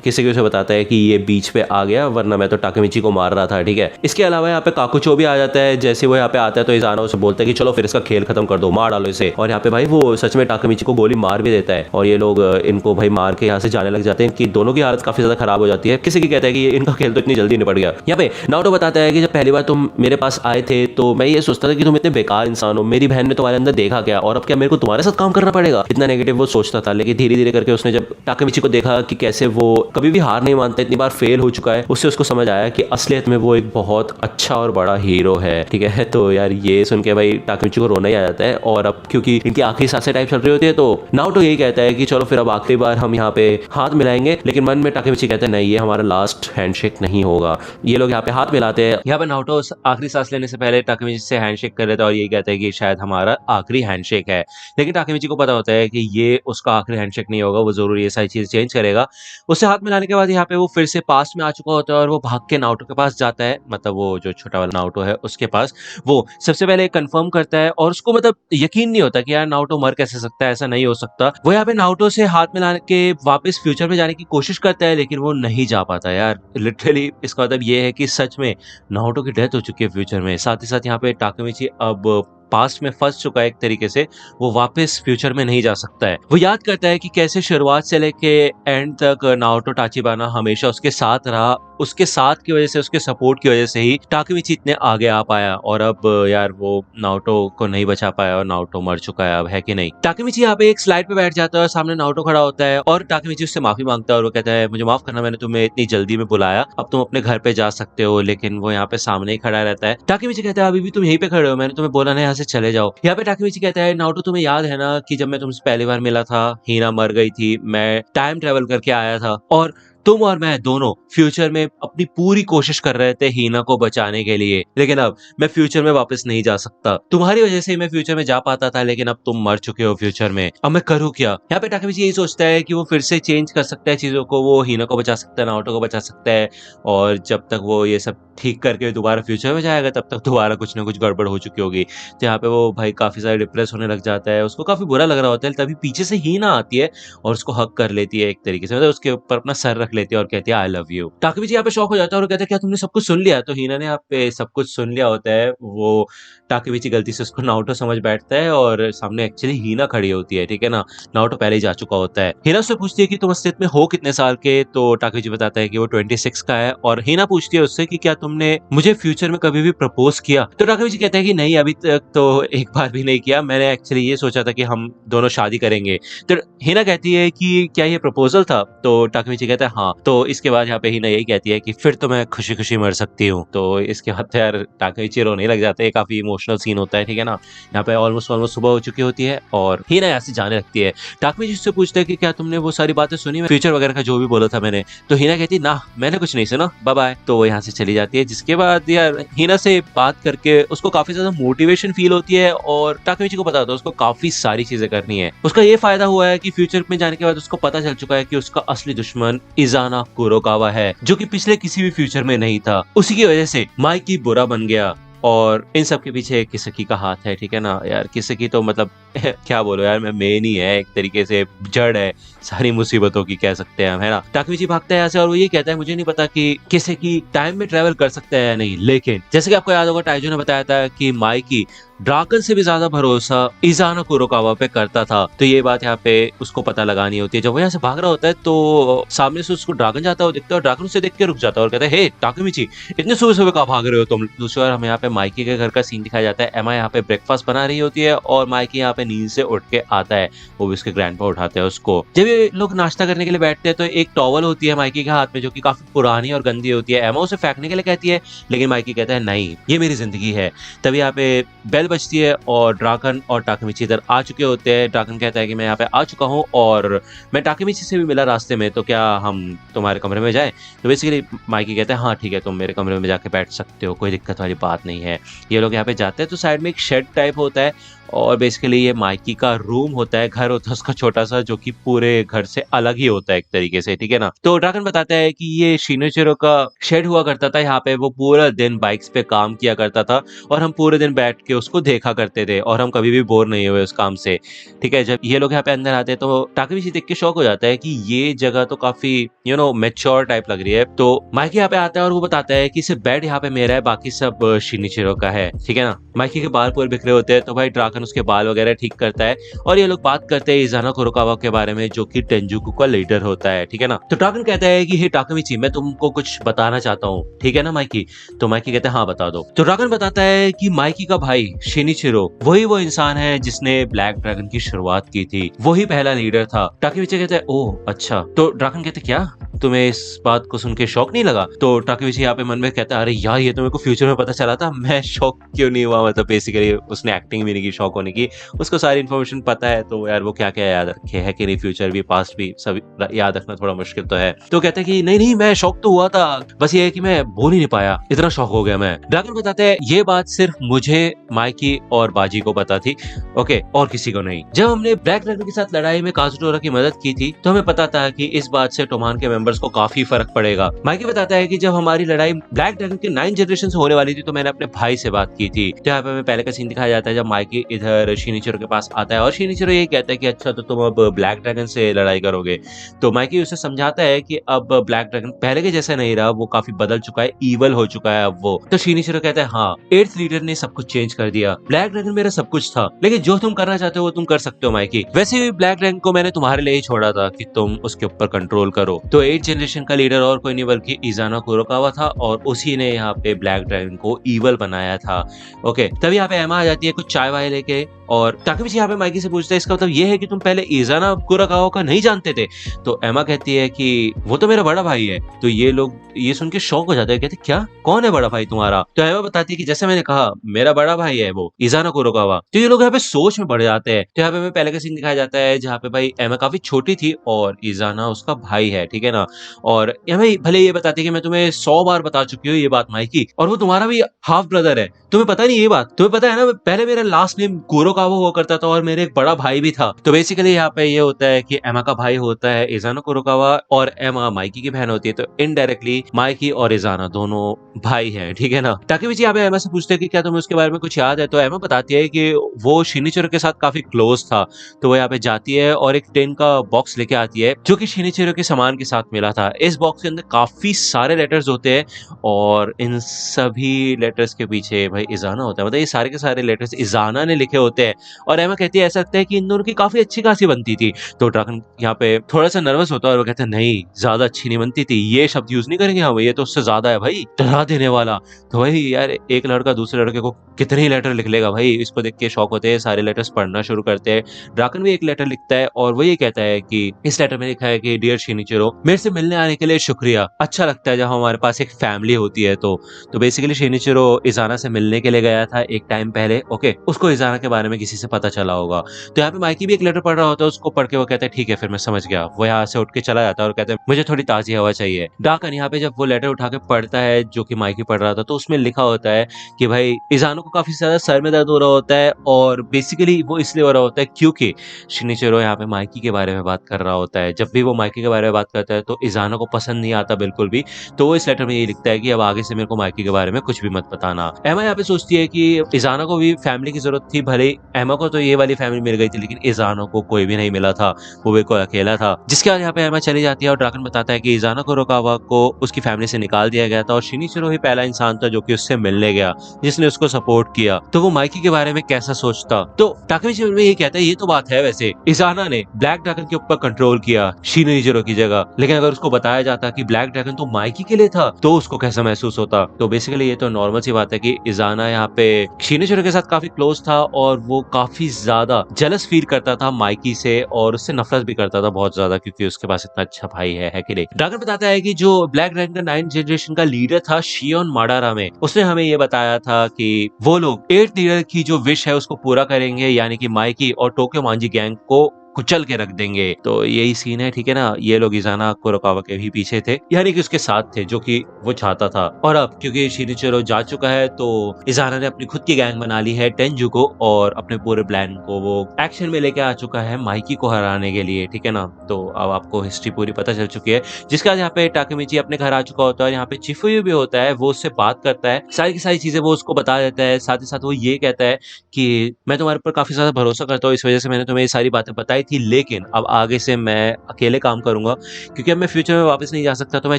किसी उसे बताता है कि ये बीच पे आ गया वरना मैं तो टाकेमिची को मार रहा था, ठीक है। इसके अलावा यहाँ पे काकुचो भी आ जाता है। जैसे वो यहाँ पे आता है तो इजाना उसे बोलता है कि चलो फिर इसका खेल खत्म कर दो, मार डालो इसे। और यहाँ पे भाई वो सच में टाकेमिची को गोली मार भी देता है और ये लोग इनको भाई मार के यहाँ से जाने लग जाते हैं कि दोनों की हालत काफी ज्यादा खराब हो जाती है। किसी की कहता है कि इनका खेल तो इतनी जल्दी निपट गया। यहाँ पे नाओटो बताता है कि जब पहली बार तुम मेरे पास आए थे तो मैं ये सोचता था कि तुम इतने बेकार इंसान हो, मेरी बहन ने तुम्हारे अंदर देखा क्या और अब क्या मेरे को तुम्हारे साथ काम करना पड़ेगा, इतना नेगेटिव वो सोचता था। लेकिन धीरे धीरे करके उसने जब टाकेमिची को देखा कि कैसे वो कभी भी हार नहीं मानता, इतनी बार फेल हो चुका है, उससे उसको समझ आया कि असलियत में वो एक बहुत अच्छा और बड़ा हीरो है, ठीक है। तो यार ये सुन के भाई टाकेमिची को रोना ही आ जाता है। और अब क्योंकि इनकी आखिरी सांसें टाइप चल रही होती है तो नाओटो यही कहता है कि चलो फिर अब आखिरी बार हम यहाँ पे हाथ मिलाएंगे। लेकिन मन में टाकेमिची कहता है नहीं, ये हमारा लास्ट हैंडशेक नहीं होगा। ये लोग यहाँ पे हाथ मिलाते हैं। यहाँ पे नाओटो आखिरी सांस लेने से पहले टाकेमिची से हैंडशेक कर लेता है और यही कहता है कि शायद हमारा आखिरी हैंडशेक है। लेकिन टाकेमिची को पता होता है कि ये उसका आखिरी हैंडशेक नहीं होगा, वो जरूर ये सारी चीज चेंज करेगा। उससे हाथ मिलाने के बाद यहाँ पे वो फिर से पास्ट में आ चुका होता है और वो भाग के नाओटो के पास जाता है, मतलब वो जो छोटा वाला नाओटो है उसके पास। वो सबसे पहले कंफर्म करता है और उसको मतलब यकीन नहीं होता कि यार नाओटो मर कैसे सकता है, ऐसा नहीं हो सकता। वो यहाँ पे नाओटो से हाथ मिला के वापस फ्यूचर में जाने की कोशिश करता है लेकिन वो नहीं जा पाता यार। लिटरली इसका मतलब ये है कि सच में नाओटो की डेथ हो चुकी है फ्यूचर में। साथ ही साथ यहाँ पे टाकेमिची अब पास्ट में फंस चुका है एक तरीके से, वो वापस फ्यूचर में नहीं जा सकता है। वो याद करता है कि कैसे शुरुआत से लेके एंड तक नाओटो टाचिबाना हमेशा उसके साथ रहा, उसके साथ की वजह से, उसके सपोर्ट की वजह से ही टाकेमिची इतने आगे आ पाया। और अब यार वो नाओटो को नहीं बचा पाया और नाओटो मर चुका है अब, है कि नहीं। टाकेमिची यहाँ पे एक स्लाइड पे बैठ जाता है और सामने नाओटो खड़ा होता है और टाकेमिची उससे माफी मांगता है और वो कहता है मुझे माफ करना, मैंने तुम्हें इतनी जल्दी में बुलाया, अब तुम अपने घर पे जा सकते हो। लेकिन वो यहाँ पे सामने ही खड़ा रहता है। टाकेमिची कहता है अभी भी तुम यहीं पे खड़े हो, मैंने तुम्हें बोला ना यहाँ से चले जाओ। यहाँ पे टाकेमिची कहता है नाओटो तुम्हें याद है ना कि जब मैं तुमसे पहली बार मिला था हीना मर गई थी, मैं टाइम ट्रेवल करके आया था और तुम और मैं दोनों फ्यूचर में अपनी पूरी कोशिश कर रहे थे हीना को बचाने के लिए। लेकिन अब मैं फ्यूचर में वापस नहीं जा सकता, तुम्हारी वजह से ही मैं फ्यूचर में जा पाता था, लेकिन अब तुम मर चुके हो फ्यूचर में, अब मैं करूँ क्या। यहाँ पे टाकेमिची यही सोचता है कि वो फिर से चेंज कर सकता है चीजों को, वो हीना को बचा सकता है, नाओटो को बचा सकता है और जब तक वो ये सब ठीक करके दोबारा फ्यूचर में जाएगा तब तक दोबारा कुछ ना कुछ गड़बड़ हो चुकी होगी। तो यहाँ पे वो भाई काफी सारे डिप्रेस होने लग जाता है, उसको काफी बुरा लग रहा होता है। तभी पीछे से हीना आती है और उसको हक कर लेती है एक तरीके से, मतलब उसके ऊपर अपना सर रख लेती है और कहती है आई लव यू। टाकेमिची यहाँ पे शॉक हो जाता है और कहता है क्या तुमने सब कुछ सुन लिया। तो हीना ने यहाँ पे सब कुछ सुन लिया होता है, वो टाकेमिची गलती से उसको नाओटो समझ बैठता है और सामने एक्चुअली हीना खड़ी होती है, ठीक है ना। नाओटो पहले ही जा चुका होता है। हीना उससे पूछती है कि तुम अस्तित्व में हो कितने साल के, तो टाकेमिची बताता है कि वो 26 का है। और हीना पूछती है उससे कि क्या तुमने मुझे फ्यूचर में कभी भी प्रपोज किया। तो टाकेमिची कहता है कि नहीं, अभी तक तो एक बार भी नहीं किया, मैंने एक्चुअली ये सोचा था कि हम दोनों शादी करेंगे। तो हीना कहती है कि क्या ये प्रपोजल था। तो टाकेमिची कहता है हाँ। तो इसके बाद यहाँ पे हीना यही कहती है कि फिर तो मैं खुशी खुशी मर सकती हूँ। तो इसके बाद तो यार टाकेमिची रोने लग जाते हैं, काफी इमोशनल सीन होता है, ठीक है ना। यहाँ पे ऑलमोस्ट सुबह हो चुकी होती है और हीना यहाँ से जाने लगती है। टाकेमिची उससे पूछता है कि क्या तुमने वो सारी बातें सुनी, फ्यूचर वगैरह का जो भी बोला था मैंने। तो हीना कहती है ना, मैंने कुछ नहीं सुना, बाय बाय। तो वो यहाँ से चली जाती है। जिसके बाद यार हीना से बात करके उसको काफी ज्यादा मोटिवेशन फील होती है और टाकेमिची को पता होता है उसको काफी सारी चीजें करनी है। उसका ये फायदा हुआ है कि फ्यूचर में जाने के बाद उसको पता चल चुका है कि उसका असली दुश्मन इजाना कुरोकावा है, जो कि पिछले किसी भी फ्यूचर में नहीं था। उसी की वजह से माइकी बुरा बन गया और इन सब के पीछे किसकी का हाथ है, ठीक है ना यार। किसकी तो मतलब क्या बोलो यार, मैं मेन ही है, एक तरीके से जड़ है सारी मुसीबतों की, कह सकते हैं हम, है ना। ताकमिची भागता है यहाँ से और वो ये कहता है मुझे नहीं पता कि किसकी टाइम में ट्रेवल कर सकता है या नहीं, लेकिन जैसे कि आपको याद होगा टाइजो ने बताया था कि माइकी ड्राकन से भी ज्यादा भरोसा इजाना कुरोकावा पे करता था। तो ये बात यहाँ पे उसको पता लगानी होती है। जब वो यहाँ से भाग रहा होता है तो सामने से उसको ड्रैगन जाता हुआ दिखता है और ड्रैगन उसे देख के रुक जाता है और कहता है हे ताकेमिची, इतने सुबह सुबह कहाँ भाग रहे हो तुम। दूसरी ओर हमें यहाँ पे माइकी के घर का सीन दिखाया जाता है। एमा यहाँ पे ब्रेकफास्ट बना रही होती है और माइकी यहाँ पे नींद से उठ के आता है, वो भी उसके ग्रैंडपा उठाते हैं उसको। जब ये लोग नाश्ता करने के लिए बैठते हैं तो एक टॉवल होती है माइकी के हाथ में जो कि काफी पुरानी और गंदी होती है। एमा उसे फेंकने के लिए कहती है लेकिन माइकी कहता है नहीं, ये मेरी जिंदगी है। तभी यहाँ पे बेल बजती है और ड्रैगन और ताकेमिची इधर आ चुके होते हैं। ड्रैगन कहता है कि मैं यहाँ पे आ चुका हूँ और मैं ताकेमिची से भी मिला रास्ते में, तो क्या हम तुम्हारे कमरे में जाएं। तो बेसिकली माइकी कहता है हाँ ठीक है, तुम मेरे कमरे में जाके बैठ सकते हो, कोई दिक्कत वाली बात नहीं है। ये लोग यहाँ पे जाते हैं तो साइड में एक शेड टाइप होता है और बेसिकली ये माइकी का रूम होता है, घर होता है उसका छोटा सा, जो कि पूरे घर से अलग ही होता है एक तरीके से, ठीक है ना। तो ड्रैगन बताता है कि ये शिनोचिरो का शेड हुआ करता था, यहाँ पे वो पूरा दिन बाइक्स पे काम किया करता था और हम पूरे दिन बैठ के उसको देखा करते थे और हम कभी भी बोर नहीं हुए उस काम से, ठीक है। जब ये लोग यहाँ पे अंदर आते हैं तो ताकेमिची देख के शौक हो जाता है कि ये जगह तो काफी मैच्योर टाइप लग रही है। तो माइकी यहाँ पे आता है और वो बताता है कि सिर्फ बेड यहाँ पे मेरा है, बाकी सब शिनिचिरो का है, ठीक है ना। माइकी के बाल पूरे बिखरे होते हैं तो भाई ड्रैगन उसके बाल वगैरह ठीक करता है और ये लोग बात करते हैं इजाना कुरोकावा के बारे में जो कि टेंजुकु का लीडर होता है, ठीक है ना। तो ड्रैगन कहता है कि हे ताकेमिची, मैं तुमको कुछ बताना चाहता हूँ, ठीक है ना माइकी। तो माइकी कहता है हाँ बता दो। तो ड्रैगन बताता है कि माइकी का भाई शिनिचिरो वही वो इंसान है जिसने ब्लैक ड्रैगन की शुरुआत की थी, वही पहला लीडर था। ताकेमिची कहता है ओह अच्छा। तो ड्रैगन कहते क्या तुम्हें इस बात को सुन के शौक नहीं लगा। तो ताकेमिची यहाँ पे मन में कहता है अरे यार ये तो मेरे को फ्यूचर में पता चला था, मैं शौक क्यों नहीं हुआ। मतलब बेसिकली उसने एक्टिंग भी नहीं की शौक होने की, उसको सारी इन्फॉर्मेशन पता है तो यार वो क्या क्या याद रखे है कि नहीं, फ्यूचर भी पास्ट भी सब याद रखना थोड़ा मुश्किल तो है। तो कहते हैं कि नहीं नहीं मैं शौक तो हुआ था, बस ये है कि मैं बोल ही नहीं पाया, इतना शौक हो गया मैं। ड्रैगन बताते हैं ये बात सिर्फ मुझे, माइकी और बाजी को पता थी, ओके, और किसी को नहीं। जब हमने ब्लैक ड्रैगन के साथ लड़ाई में काजुटोरा की मदद की थी तो हमें पता था कि इस बात से टोमान के मेंबर्स को काफी फर्क पड़ेगा। माइकी बताता है कि जब हमारी लड़ाई ब्लैक ड्रैगन के 9 जनरेशन से होने वाली थी तो मैंने अपने भाई से बात की थी। तो यहाँ पे हमें पहले का सीन दिखाया जाता है जब माइकी इधर शिनिचिरो के पास आता है और शिनिचिरो ये कहता है कि अच्छा तो तुम अब ब्लैक ड्रैगन से लड़ाई करोगे। तो माइकी उसे समझाता है कि अब ब्लैक ड्रैगन पहले के जैसा नहीं रहा, वो काफी बदल चुका है, ईवल हो चुका है अब वो। तो शिनिचिरो कहता है हाँ 8th लीडर ने सब कुछ चेंज कर दिया, ब्लैक ड्रैगन मेरा सब कुछ था, लेकिन जो तुम करना चाहते हो वो तुम कर सकते हो माइकी। वैसे भी ब्लैक ड्रैगन को मैंने तुम्हारे लिए ही छोड़ा था कि तुम उसके ऊपर कंट्रोल करो। तो 8th जनरेशन का लीडर और कोई नहीं बल्कि इजाना कुरोकावा था और उसी ने यहाँ पे ब्लैक ड्रैगन को ईवल बनाया था। ओके, तभी यहाँ पे एमा आ जाती है कुछ चाय वाय लेके और ताकेमिची यहाँ पे माइकी से पूछता है इसका मतलब ये है कि तुम पहले इजाना कुरोकावा का नहीं जानते थे। तो एमा कहती है कि वो तो मेरा बड़ा भाई है। तो ये लोग ये सुन के शौक हो जाते हैं, कहते क्या कौन है बड़ा भाई तुम्हारा। तो एमा बताती है कि जैसे मैंने कहा मेरा बड़ा भाई है वो इजाना कुरोकावा। तो ये लोग यहाँ पे सोच में पड़ जाते हैं। तो यहाँ पे हमें पहले का सीन दिखाया जाता है जहाँ पे भाई एमा काफी छोटी थी और इजाना उसका भाई है, ठीक है ना। और हमें भले ये बताती है कि मैं तुम्हें 100 बार बता चुकी हूँ ये बात माइकी, और वो तुम्हारा भी हाफ ब्रदर है, तुम्हें पता नहीं ये बात, तुम्हें पता है ना पहले मेरा लास्ट नेम कुरोकावा हुआ करता था और मेरे एक बड़ा भाई भी था। तो बेसिकली यहाँ पे ये होता है कि एमा का भाई होता है इजाना कुरोकावा और एमा माइकी की बहन होती है। तो इनडायरेक्टली माइकी और इजाना दोनों भाई हैं, ठीक है ना। ताकेमिची यहाँ पे एमा से पूछते हैं कि क्या तुम्हें उसके बारे में कुछ याद है। तो एमा बताती है कि वो शिनिचिरो के साथ काफी क्लोज था। तो वो यहाँ पे जाती है और एक टेन का बॉक्स लेके आती है जो कि शिनिचिरो के सामान के साथ मिला था। इस बॉक्स के अंदर काफी सारे लेटर्स होते हैं और इन सभी लेटर्स के पीछे भाई इजाना होता है, मतलब ये सारे के सारे लेटर्स इजाना ने लिखे होते हैं। और एमा कहती है ऐसा लगता है कि इन दोनों की काफी अच्छी खासी बनती थी। तो ड्रैगन यहाँ पे थोड़ा सा नर्वस होता है और वो कहते हैं नहीं ज्यादा अच्छी नहीं बनती थी, ये शब्द यूज नहीं करेंगे हम, ये तो उससे ज्यादा है भाई, डरा देने वाला। तो भाई यार एक लड़का दूसरे लड़के को कितने ही लेटर लिख लेगा भाई। इसको देख के शौक होते हैं, सारे लेटर्स पढ़ना शुरू करते हैं। ड्रैगन भी एक लेटर लिखता है और वो ये कहता है कि इस लेटर में लिखा है कि डियर शिनिचिरो, मेरे से मिलने आने के लिए शुक्रिया, अच्छा लगता है जब हमारे पास एक फैमिली होती है। तो बेसिकली शिनिचिरो इजाना से मिलने के लिए गया था एक टाइम पहले, ओके, उसको इजाना के बारे में में किसी से पता चला होगा। तो यहाँ पे माइकी भी एक लेटर पढ़ रहा होता है, उसको पढ़ के वो कहता है ठीक है फिर मैं समझ गया। वो यहाँ से उठ के चला जाता है और कहता है मुझे थोड़ी ताजी हवा चाहिए। डाकन यहाँ पे जब वो लेटर उठा के पढ़ता है जो कि माइकी पढ़ रहा था, तो उसमें लिखा होता है कि भाई इज़ानो को काफी ज्यादा सर में दर्द हो रहा होता है, और बेसिकली वो इसलिए हो रहा होता है क्योंकि शिनिचिरो यहाँ पे माइकी के बारे में बात कर रहा होता है। जब भी वो माइकी के बारे में बात करता है तो इज़ानो को पसंद नहीं आता बिल्कुल भी। तो वो इस लेटर में ये लिखता है कि अब आगे से मेरे को माइकी के बारे में कुछ भी मत बताना। एमा यहाँ पे सोचती है कि इज़ानो को भी फैमिली की जरूरत थी, भले एमा को तो ये वाली फैमिली मिल गई थी लेकिन इज़ानो को कोई भी नहीं मिला था, वो बिल्कुल अकेला था। जिसके बाद यहाँ पे एमा चली जाती है और ड्रैगन बताता है कि इज़ानो कुरोकावा को उसकी फैमिली से निकाल दिया गया था और शिनिचिरो ही पहला इंसान था जो कि उससे मिलने गया, जिसने उसको सपोर्ट किया। तो वो माइकी के बारे में कैसा सोचता। तो टाकेमिची में ये कहता है ये तो बात है, वैसे इज़ाना ने ब्लैक ड्रैगन के ऊपर कंट्रोल किया शिनिचिरो की जगह, लेकिन अगर उसको बताया जाता कि ब्लैक ड्रैगन तो माइकी के लिए था तो उसको कैसा महसूस होता। तो बेसिकली ये तो नॉर्मल सी बात है कि इज़ाना यहाँ पे शिनिचिरो के साथ काफी क्लोज था और वो काफी ज्यादा जेलस फील करता था माइकी से, और उससे नफरत भी करता था बहुत ज्यादा क्योंकि उसके पास इतना अच्छा भाई है कि नहीं। ड्रैगन बताता है कि जो ब्लैक ड्रैगन का 9th जनरेशन का लीडर था शियोन माडारा में, उसने हमें ये बताया था कि वो लोग 8th लीडर की जो विश है उसको पूरा करेंगे, यानी कि माइकी और टोक्यो मांजी गैंग को कुचल के रख देंगे। तो यही सीन है, ठीक है ना। ये लोग इज़ाना कुरोकावा के भी पीछे थे, यानी कि उसके साथ थे, जो कि वो चाहता था। और अब क्योंकि शिनिचिरो जा चुका है तो इज़ाना ने अपनी खुद की गैंग बना ली है टेंजुको, और अपने पूरे प्लान को वो एक्शन में लेके आ चुका है माइकी को हराने के लिए, ठीक है ना। तो अब आपको हिस्ट्री पूरी पता चल चुकी है। जिसके बाद यहाँ पे टाकेमिची अपने घर आ चुका होता है, यहाँ पे चिफुयु भी होता है, वो उससे बात करता है, सारी की सारी चीजें वो उसको बता देता है। साथ ही साथ वो ये कहता है कि मैं तुम्हारे ऊपर काफी ज्यादा भरोसा करता हूँ, इस वजह से मैंने तुम्हें ये सारी बातें बताई थी, लेकिन अब आगे से मैं अकेले काम करूंगा क्योंकि अब मैं फ्यूचर में वापस नहीं जा सकता। तो मैं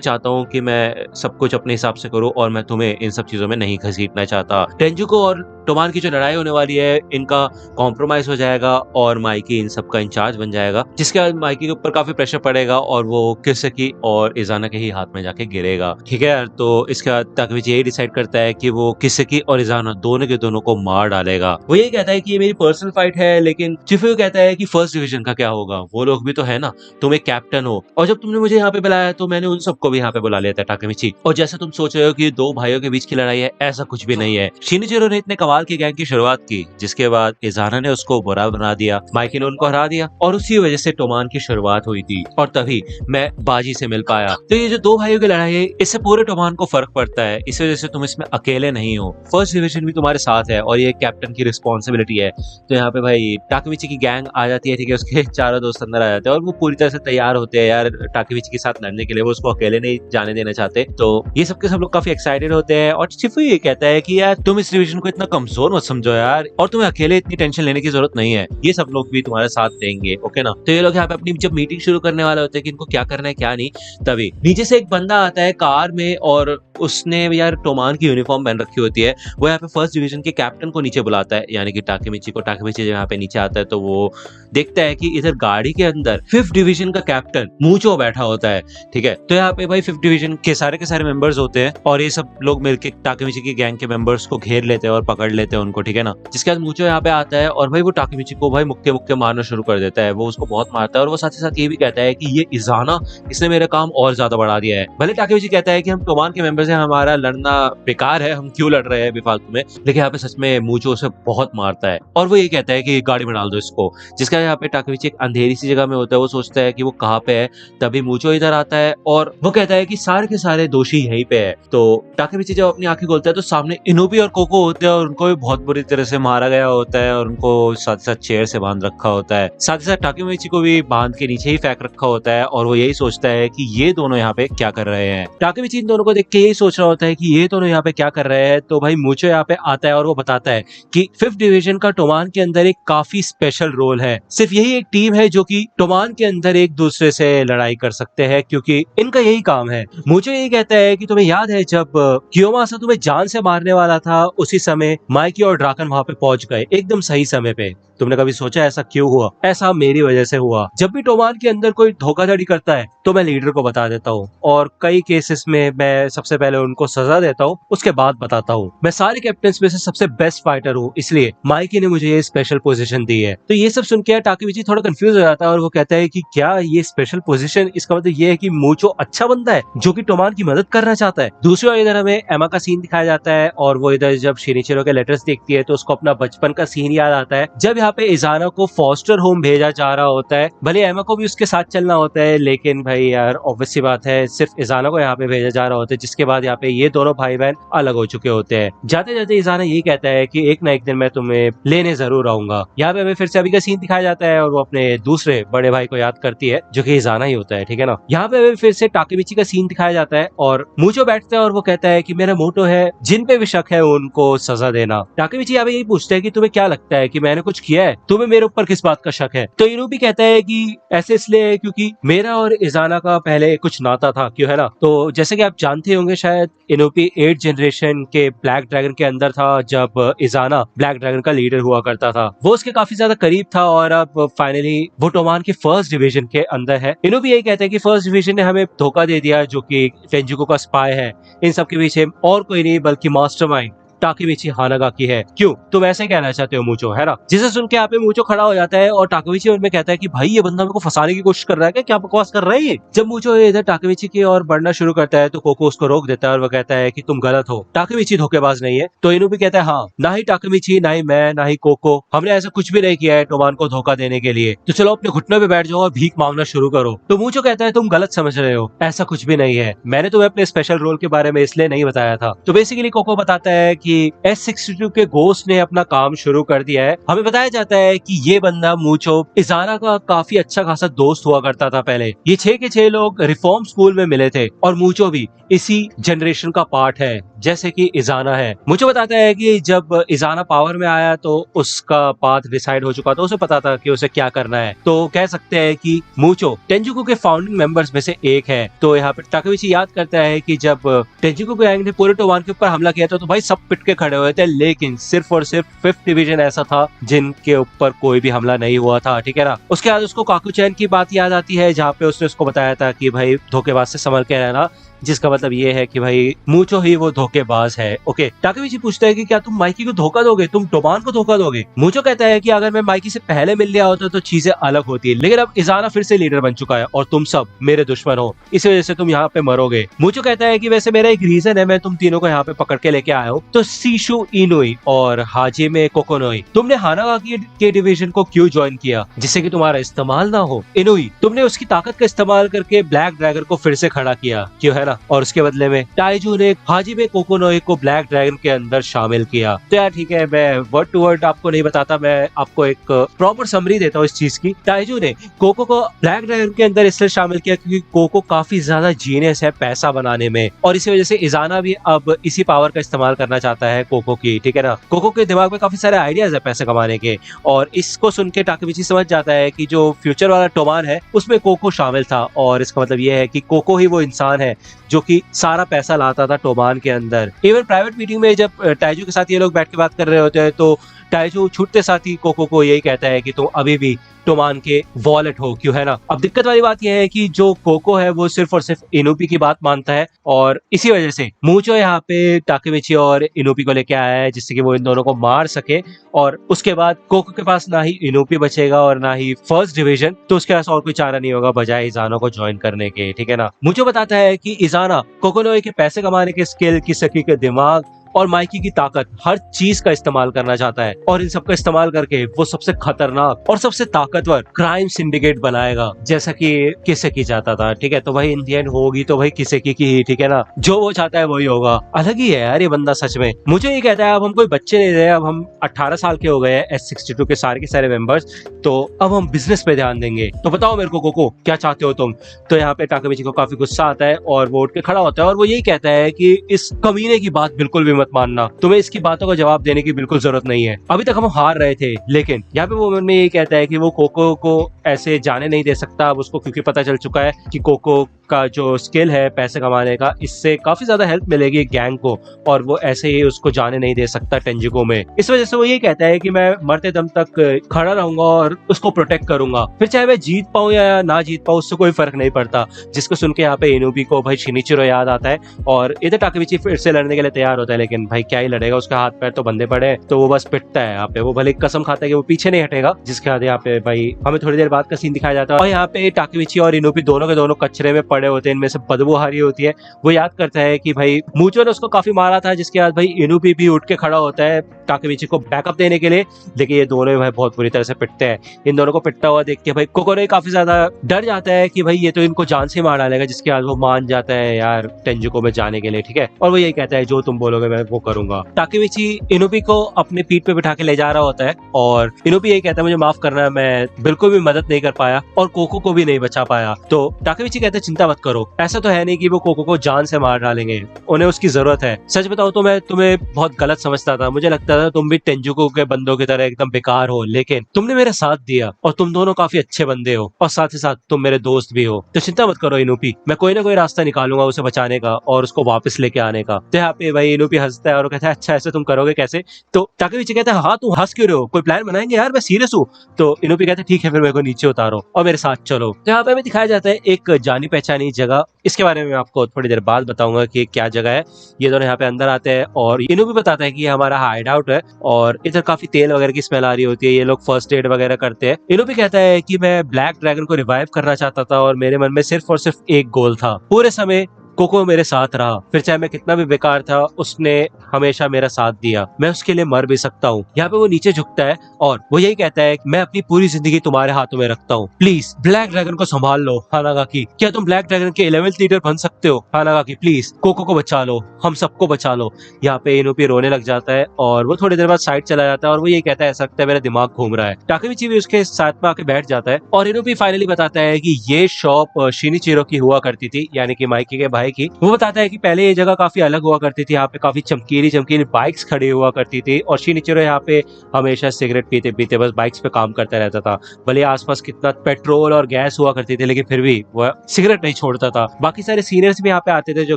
चाहता हूँ कि मैं सब कुछ अपने हिसाब से करूँ और मैं तुम्हें इन सब चीजों में नहीं घसीटना चाहता। टेंजुको और टोमान की जो लड़ाई होने वाली है, इनका कॉम्प्रोमाइज हो जाएगा और माइकी इन सब का इंचार्ज बन जाएगा, जिसके बाद माइकी के ऊपर काफी प्रेशर पड़ेगा और वो किसकी और इज़ाना के ही हाथ में जाके गिरेगा, ठीक है यार। तो इसके बाद टाकेमिची यही डिसाइड करता है कि वो किसकी और इज़ाना दोनों के दोनों को मार डालेगा। वो यही कहता है कि ये मेरी पर्सनल फाइट है, लेकिन चिफुयु कहता है कि फर्स्ट डिवीजन का क्या होगा, वो लोग भी तो है ना, तुम एक कैप्टन हो, और जब तुमने मुझे यहाँ पे बुलाया तो मैंने उन सबको भी यहाँ पे बुला लिया था टाकेमिची। और जैसा तुम सोच रहे हो कि दो भाइयों के बीच की लड़ाई है, ऐसा कुछ भी नहीं है। शिनिचिरो ने इतने कमाल की गैंग की शुरुआत की, जिसके बाद इज़ाना ने उसको बुरा बना दिया, माइकी ने उनको हरा दिया, और उसी वजह से टोमान की शुरुआत हुई थी, और तभी मैं बाजी से मिल पाया। तो ये जो दो भाइयों की लड़ाई है, इससे पूरे टोमान को फर्क पड़ता है, इस वजह से तुम इसमें अकेले नहीं हो, फर्स्ट डिवीजन भी तुम्हारे साथ है और ये कैप्टन की रिस्पॉन्सिबिलिटी है। तो यहाँ पे भाई टाकेमिची की गैंग आ जाती है, ठीक है, उसके चारों दोस्त अंदर आ जाते हैं और वो पूरी तरह से तैयार होते हैं यार टाकेमिची के साथ लड़ने के लिए, वो उसको अकेले नहीं जाने देना चाहते। तो ये सबके सब लोग काफी एक्साइटेड होते हैं, और चिफुयु ये कहता है कि यार तुम इस डिवीजन को इतना कमजोर मत समझो यार, और तुम्हें अकेले इतनी टेंशन लेने की जरूरत नहीं है, ये सब लोग भी तुम्हारे साथ देंगे, ओके ना। तो ये लोग यहाँ पे अपनी जब मीटिंग शुरू करने वाले होते हैं कि इनको क्या करना है क्या नहीं, तभी नीचे से एक बंदा आता है कार में, और उसने यार टोमान की यूनिफॉर्म पहन रखी होती है। वो यहाँ पे फर्स्ट डिवीजन के कैप्टन को नीचे बुलाता है, यानी कि टाकेमिची को। टाकेमिची जब यहाँ पे नीचे आता है तो वो देखता है कि इधर गाड़ी के अंदर 5th डिवीजन का कैप्टन मूचो बैठा होता है, ठीक है। तो यहाँ पे भाई 5th डिवीजन के सारे मेंबर्स होते हैं, और ये सब लोग मिलकर टाकेमिची की गैंग के मेंबर्स को घेर लेते हैं और पकड़ लेते हैं उनको, ठीक है ना। जिसके बाद मूचो यहाँ पे आता है और भाई वो टाकेमिची को भाई मुक्के मुक्के मारना शुरू कर देता है, वो उसको बहुत मारता है, और वो साथ ही साथ ये भी कहता है कि ये इज़ाना, इसने मेरा काम और ज्यादा बढ़ा दिया है। भले टाकेमिची कहता है कि हम टोमान के मेंबर्स हैं, हमारा लड़ना बेकार है, हम क्यों लड़ रहे हैं बेफालतू में, लेकिन यहाँ पे सच में मूचो उसे बहुत मारता है, और वो ये कहता है कि गाड़ी में डाल दो इसको। जिसका यहाँ पे टाकेमिची एक अंधेरी सी जगह में होता है, वो सोचता है कि वो कहाँ पे है, तभी मूचो इधर आता है और वो कहता है कि सारे के सारे दोषी यहीं पे है। तो टाकेमिची जब अपनी आंखें खोलता है तो सामने इनोबी और कोको होते हैं, और उनको भी बहुत बुरी तरह से मारा गया होता है, और उनको साथ साथ चेयर से बांध रखा होता है, साथ ही साथ टाकेमिची को भी बांध के नीचे ही फेंक रखा होता है, और वो यही सोचता है कि ये दोनों यहाँ पे क्या कर रहे हैं। टाकेमिची इन दोनों को देख के यही सोच रहा होता है कि ये दोनों यहाँ पे क्या कर रहे हैं। तो भाई मूचो यहाँ पे आता है और वो बताता है कि 5th डिवीजन का टोमान के अंदर एक काफी स्पेशल रोल है, सिर्फ यही एक टीम है जो कि टोमान के अंदर एक दूसरे से लड़ाई कर सकते हैं, क्योंकि इनका यही काम है। मूचो यही कहता है कि तुम्हें याद है जब कियोमासा तुम्हें जान से मारने वाला था, उसी समय माइकी और ड्राकन वहां पे पहुंच गए एकदम सही समय पे। तुमने कभी सोचा ऐसा क्यों हुआ? ऐसा मेरी वजह से हुआ। जब भी टोमान के अंदर कोई धोखाधड़ी करता है तो मैं लीडर को बता देता हूँ, और कई केसेस में मैं सबसे पहले उनको सजा देता हूँ, उसके बाद बताता हूँ। मैं सारे कैप्टन में से सबसे बेस्ट फाइटर हूँ, इसलिए माइकी ने मुझे ये स्पेशल पोजीशन दी है। तो ये सब सुन के टाकेमिची टाकेमिची थोड़ा कंफ्यूज हो जाता है और वो कहता है कि क्या ये स्पेशल पोजीशन, इसका मतलब ये है कि मूचो अच्छा बंदा है जो कि टोमान की मदद करना चाहता है। दूसरी ओर इधर हमें एमा का सीन दिखाया जाता है और वो इधर जब शिनिचिरो के लेटर्स देखती है तो उसको अपना बचपन का सीन याद आता है जब यहाँ पे इजाना को फॉस्टर होम भेजा जा रहा होता है। भले एमा को भी उसके साथ चलना होता है लेकिन भाई यार ऑब्वियस सी बात है सिर्फ इजाना को यहाँ पे भेजा जा रहा होता है, जिसके बाद यहाँ पे ये दोनों भाई बहन अलग हो चुके होते हैं। जाते जाते इजाना यही कहता है कि एक ना एक दिन मैं तुम्हें लेने जरूर आऊंगा। यहाँ पे हमें फिर से अभी का सीन दिखाया जाता है और वो अपने दूसरे बड़े भाई को याद करती है जो कि इजाना ही होता है, ठीक है ना। यहाँ पे हमें फिर से टाकेमिची का सीन दिखाया जाता है और मूचो बैठता है और वो कहता है कि मेरा मोटो है जिन पे भी शक है उनको सजा देना। टाकेमिची यहाँ पे यही पूछता है कि तुम्हें क्या लगता है कि मैंने कुछ किया है, तुम्हें मेरे ऊपर किस बात का शक है। तो इनुबी कहता है कि ऐसे इसलिए है क्योंकि मेरा और इजाना का पहले कुछ नाता था, क्यों है ना। तो जैसे कि आप जानते होंगे शायद इनुबी 8th जनरेशन के ब्लैक ड्रैगन के अंदर था जब इजाना ब्लैक ड्रैगन का लीडर हुआ करता था, वो उसके काफी ज्यादा करीब था और अब फाइनली वो टोमान के फर्स्ट डिवीजन के अंदर है। इनुबी यही कहते हैं कि फर्स्ट डिवीजन ने हमें धोखा दे दिया जो कि टेंजुको का स्पाई है, इन सब के पीछे और कोई नहीं बल्कि मास्टरमाइंड टाकेमिची हानागाकी है। क्यों तुम ऐसे कहना चाहते हो मूचो, है ना। जिसे सुन के यहाँ पे मूचो खड़ा हो जाता है और टाकेमिची उनमें कहता है कि भाई ये बंदा मेरे को फंसाने की कोशिश कर रहा है, क्या बकवास कर रहा है ये। जब मूचो इधर टाकेमिची की ओर बढ़ना शुरू करता है तो कोको उसको रोक देता है और वो कहता है कि तुम गलत हो, टाकेमिची धोखेबाज नहीं है। तो इनुबी कहता है हाँ, ना ही टाकेमिची, ना ही मैं, ना ही कोको, हमने ऐसा कुछ भी नहीं किया है टोमान को धोखा देने के लिए, तो चलो अपने घुटनों पे बैठ जाओ और भीख मांगना शुरू करो। तो मूचो कहता है तुम गलत समझ रहे हो, ऐसा कुछ भी नहीं है, मैंने तुम्हें अपने स्पेशल रोल के बारे में इसलिए नहीं बताया था। तो बेसिकली कोको बताता है कि S62 के घोस्ट ने अपना काम शुरू कर दिया है। हमें बताया जाता है कि ये बंदा मूचो इजाना का काफी अच्छा खासा दोस्त हुआ करता था पहले। ये 6 के 6 लोग रिफॉर्म स्कूल में मिले थे और मूचो भी इसी जनरेशन का पार्ट है जैसे कि इजाना है। मूचो बताता है कि जब इजाना पावर में आया तो उसका पाथ डिसाइड हो चुका था, उसे पता था कि उसे क्या करना है। तो कह सकते हैं कि मूचो टेंजुको के फाउंडिंग मेंबर्स में से एक है। तो यहाँ पे टाकेमिची याद करता है कि जब टेंजुको गैंग ने पूरे टोमान के ऊपर हमला किया था तो भाई सब पिट के खड़े हुए थे, लेकिन सिर्फ और सिर्फ 5th डिवीजन ऐसा था जिनके ऊपर कोई भी हमला नहीं हुआ था, ठीक है ना। उसके बाद उसको काकुचैन की बात याद आती है जहाँ पे उसने उसको बताया था कि भाई धोखेबाज से संभल के रहना, जिसका मतलब ये है कि भाई मूचो ही वो धोखेबाज है। ओके, टाकेमिची पूछता है कि क्या तुम माइकी को धोखा दोगे, तुम टोमान को धोखा दोगे। मूचो कहता है कि अगर मैं माइकी से पहले मिल लिया होता तो चीजें अलग होती, लेकिन अब इजाना फिर से लीडर बन चुका है और तुम सब मेरे दुश्मन हो, इस वजह से तुम यहाँ पे मरोगे। मूचो कहता है कि वैसे मेरा एक रीजन है, मैं तुम तीनों को यहाँ पे पकड़ के लेके आया हूँ। तो सीशु इनुई और हाजिमे कोकोनोई, तुमने हानागाकी के डिवीजन को क्यों ज्वाइन किया, जिससे कि तुम्हारा इस्तेमाल ना हो। इनुई, तुमने उसकी ताकत का इस्तेमाल करके ब्लैक ड्रैगन को फिर से खड़ा किया, क्यों है ना। और उसके बदले में टाइजू ने हाजिमे कोकोनोई को ब्लैक ड्रैगन के अंदर शामिल किया। तो यार ठीक है, मैं वर्ड टू वर्ड आपको नहीं बताता, मैं आपको एक प्रॉपर समरी देता हूँ इस चीज की। टाइजू ने कोको को ब्लैक ड्रैगन के अंदर इसलिए शामिल किया क्योंकि कोको काफी ज्यादा जीनियस है पैसा बनाने में, और इसी वजह से इजाना भी अब इसी पावर का इस्तेमाल करना चाहता है कोको की, ठीक है ना। कोको के दिमाग में काफी सारे आइडियाज है पैसे कमाने के, और इसको सुन के टाकेमिची समझ जाता है कि जो फ्यूचर वाला टोमान है उसमें कोको शामिल था, और इसका मतलब ये है कि कोको ही वो इंसान है जो कि सारा पैसा लाता था टोमान के अंदर। इवन प्राइवेट मीटिंग में जब टाइजू के साथ ये लोग बैठ के बात कर रहे होते हैं तो टाइजू छूटते साथ ही कोको को यही कहता है कि तुम अभी भी टोमान के वॉलेट हो, क्यों है ना। अब दिक्कत वाली बात यह है कि जो कोको है वो सिर्फ और सिर्फ इनुपी की बात मानता है, और इसी वजह से मूचो यहाँ पे टाकेमिची और इनुपी को लेके आया है जिससे कि वो इन दोनों को मार सके, और उसके बाद कोको के पास ना ही इनुपी बचेगा और ना ही फर्स्ट डिवीजन, तो उसके पास और कोई चारा नहीं होगा बजाय इजाना को ज्वाइन करने के, ठीक है ना। मूचो बताता है कि इजाना कोकोनोई के पैसे कमाने के स्किल, किसकी के दिमाग और माइकी की ताकत, हर चीज का इस्तेमाल करना चाहता है, और इन सब का इस्तेमाल करके वो सबसे खतरनाक और सबसे ताकतवर क्राइम सिंडिकेट बनाएगा जैसा कि किसेकी चाहता था, ठीक है। तो भाई इन दी एंड होगी तो भाई किसेकी की ही, ठीक है ना। जो वो चाहता है वही होगा। अलग ही है यार ये बंदा सच में। मुझे ये कहता है अब हम कोई बच्चे नहीं रहे, अब हम 18 साल के हो गए हैं S62 के सारे मेंबर्स, तो अब हम बिजनेस पे ध्यान देंगे। तो बताओ मेरे को कोको क्या चाहते हो तुम। तो यहाँ पे टाकेमिची को काफी गुस्सा आता है और वो उठ के खड़ा होता है और वो यही कहता है कि इस कमीने की बात बिल्कुल भी मत मानना, तुम्हें इसकी बातों का जवाब देने की बिल्कुल जरूरत नहीं है। अभी तक हम हार रहे थे, लेकिन यहाँ पे वो मन में यही कहता है कि वो कोको को ऐसे जाने नहीं दे सकता अब उसको, क्योंकि पता चल चुका है कि कोको का जो स्किल है पैसे कमाने का, इससे काफी ज्यादा हेल्प मिलेगी गैंग को, और वो ऐसे ही उसको जाने नहीं दे सकता टेंजिको में। इस वजह से वो यही कहता है कि मैं मरते दम तक खड़ा रहूंगा और उसको प्रोटेक्ट करूंगा, फिर चाहे मैं जीत पाऊं या ना जीत पाऊं उससे कोई फर्क नहीं पड़ता। जिसको सुन के यहाँ पे इनुबी को भाई शिनिचिरो याद आता है, और इधर टाकेमिची फिर से लड़ने के लिए तैयार होता है, लेकिन लेकिन भाई क्या ही लड़ेगा, उसके हाथ पैर तो बंधे पड़े हैं, तो वो बस पिटता है यहाँ पे। वो भले कसम खाता है कि वो पीछे नहीं हटेगा, जिसके बाद यहाँ पे भाई हमें थोड़ी देर बाद का सीन दिखाया जाता है और यहाँ पे टाकेमिची और इनोबी दोनों के दोनों कचरे में पड़े होते हैं, इनमें से बदबू आ रही होती है। वो याद करता है कि भाई मूचो ने उसको काफी मारा था, जिसके बाद भाई इनोबी भी उठ के खड़ा होता है टाकेमिची को बैकअप देने के लिए, लेकिन ये दोनों भाई बहुत बुरी तरह से पिटते हैं। इन दोनों को पिटता हुआ देख के भाई कोकोरो काफी ज्यादा डर जाता है कि भाई ये तो इनको जान से मार डालेगा, जिसके बाद वो मान जाता है यार टेंजुको में जाने के लिए, ठीक है। और वो यही कहता है जो तुम बोलोगे मैं वो करूंगा। टाकेमिची इनोबी को अपने पीठ पे बिठा के ले जा रहा होता है और इनोबी यही कहता है मुझे माफ करना, मैं बिल्कुल भी मदद नहीं कर पाया और कोको को भी नहीं बचा पाया। तो टाकेमिची कहता है चिंता मत करो, ऐसा तो है नहीं कि वो कोको को जान से मार डालेंगे, उन्हें उसकी जरूरत है। सच बताओ तो मैं तुम्हें बहुत गलत समझता था, मुझे लगता था तुम भी टेंजुको के बंदों की तरह एकदम बेकार हो, लेकिन तुमने मेरा साथ दिया और तुम दोनों काफी अच्छे बंदे हो और साथ ही साथ तुम मेरे दोस्त भी हो। तो चिंता मत करो इनोबी, मैं कोई ना कोई रास्ता निकालूंगा उसे बचाने का और उसको वापस लेके आने का। तो यहाँ पे भाई इनोबी हंसता है और कहता है अच्छा ऐसे तुम करोगे कैसे? तो टाकेमिची कहता है हाँ तुम हंस क्यों रहे हो, कोई प्लान बनाएंगे यार, मैं सीरियस हूँ। तो इनोबी कहता है ठीक है फिर मेरे को नीचे उतारो और मेरे साथ चलो। तो यहाँ पे हमें दिखाया जाता है एक जानी पहचानी जगह, इसके बारे में मैं आपको थोड़ी देर बाद बताऊंगा कि क्या जगह है। ये दोनों यहाँ पे अंदर आते हैं और इनोबी बताता है कि ये हमारा हाइड आउट है और इधर काफी तेल वगैरह की स्मेल आ रही होती है, ये लोग फर्स्ट एड वगैरह करते हैं। इनोबी कहता है कि मैं ब्लैक ड्रैगन को रिवाइव करना चाहता था और मेरे मन में सिर्फ और सिर्फ एक गोल था, पूरे समय कोको मेरे साथ रहा, फिर चाहे मैं कितना भी बेकार था उसने हमेशा मेरा साथ दिया, मैं उसके लिए मर भी सकता हूँ। यहाँ पे वो नीचे झुकता है और वो यही कहता है मैं अपनी पूरी जिंदगी तुम्हारे हाथों में रखता हूँ, प्लीज ब्लैक ड्रैगन को संभाल लो हानागाकी, क्या तुम ब्लैक ड्रैगन के 11th लीडर बन सकते हो हानागाकी, प्लीज कोको को बचा लो, हम सबको बचा लो। यहाँ पे इनोबी रोने लग जाता है और वो थोड़ी देर बाद साइड चला जाता है और वो ये कहता है ऐसा लगता है मेरा दिमाग घूम रहा है। टाकेमिची भी उसके साथ में आके बैठ जाता है और इनोबी फाइनली बताता है कि ये शॉप शिनिचिरो की हुआ करती थी, यानी कि माइकी के भाई की। वो बताता है कि पहले ये जगह काफी अलग हुआ करती थी, यहाँ पे काफी चमकीली चमकीली बाइक्स खड़ी हुआ करती थी और शिनिचिरो यहाँ पे हमेशा सिगरेट पीते पीते बस बाइक्स पे काम करता रहता था। भले आसपास कितना पेट्रोल और गैस हुआ करती थी लेकिन फिर भी वह सिगरेट नहीं छोड़ता था। बाकी सारे सीनियर्स भी यहाँ पे आते थे जो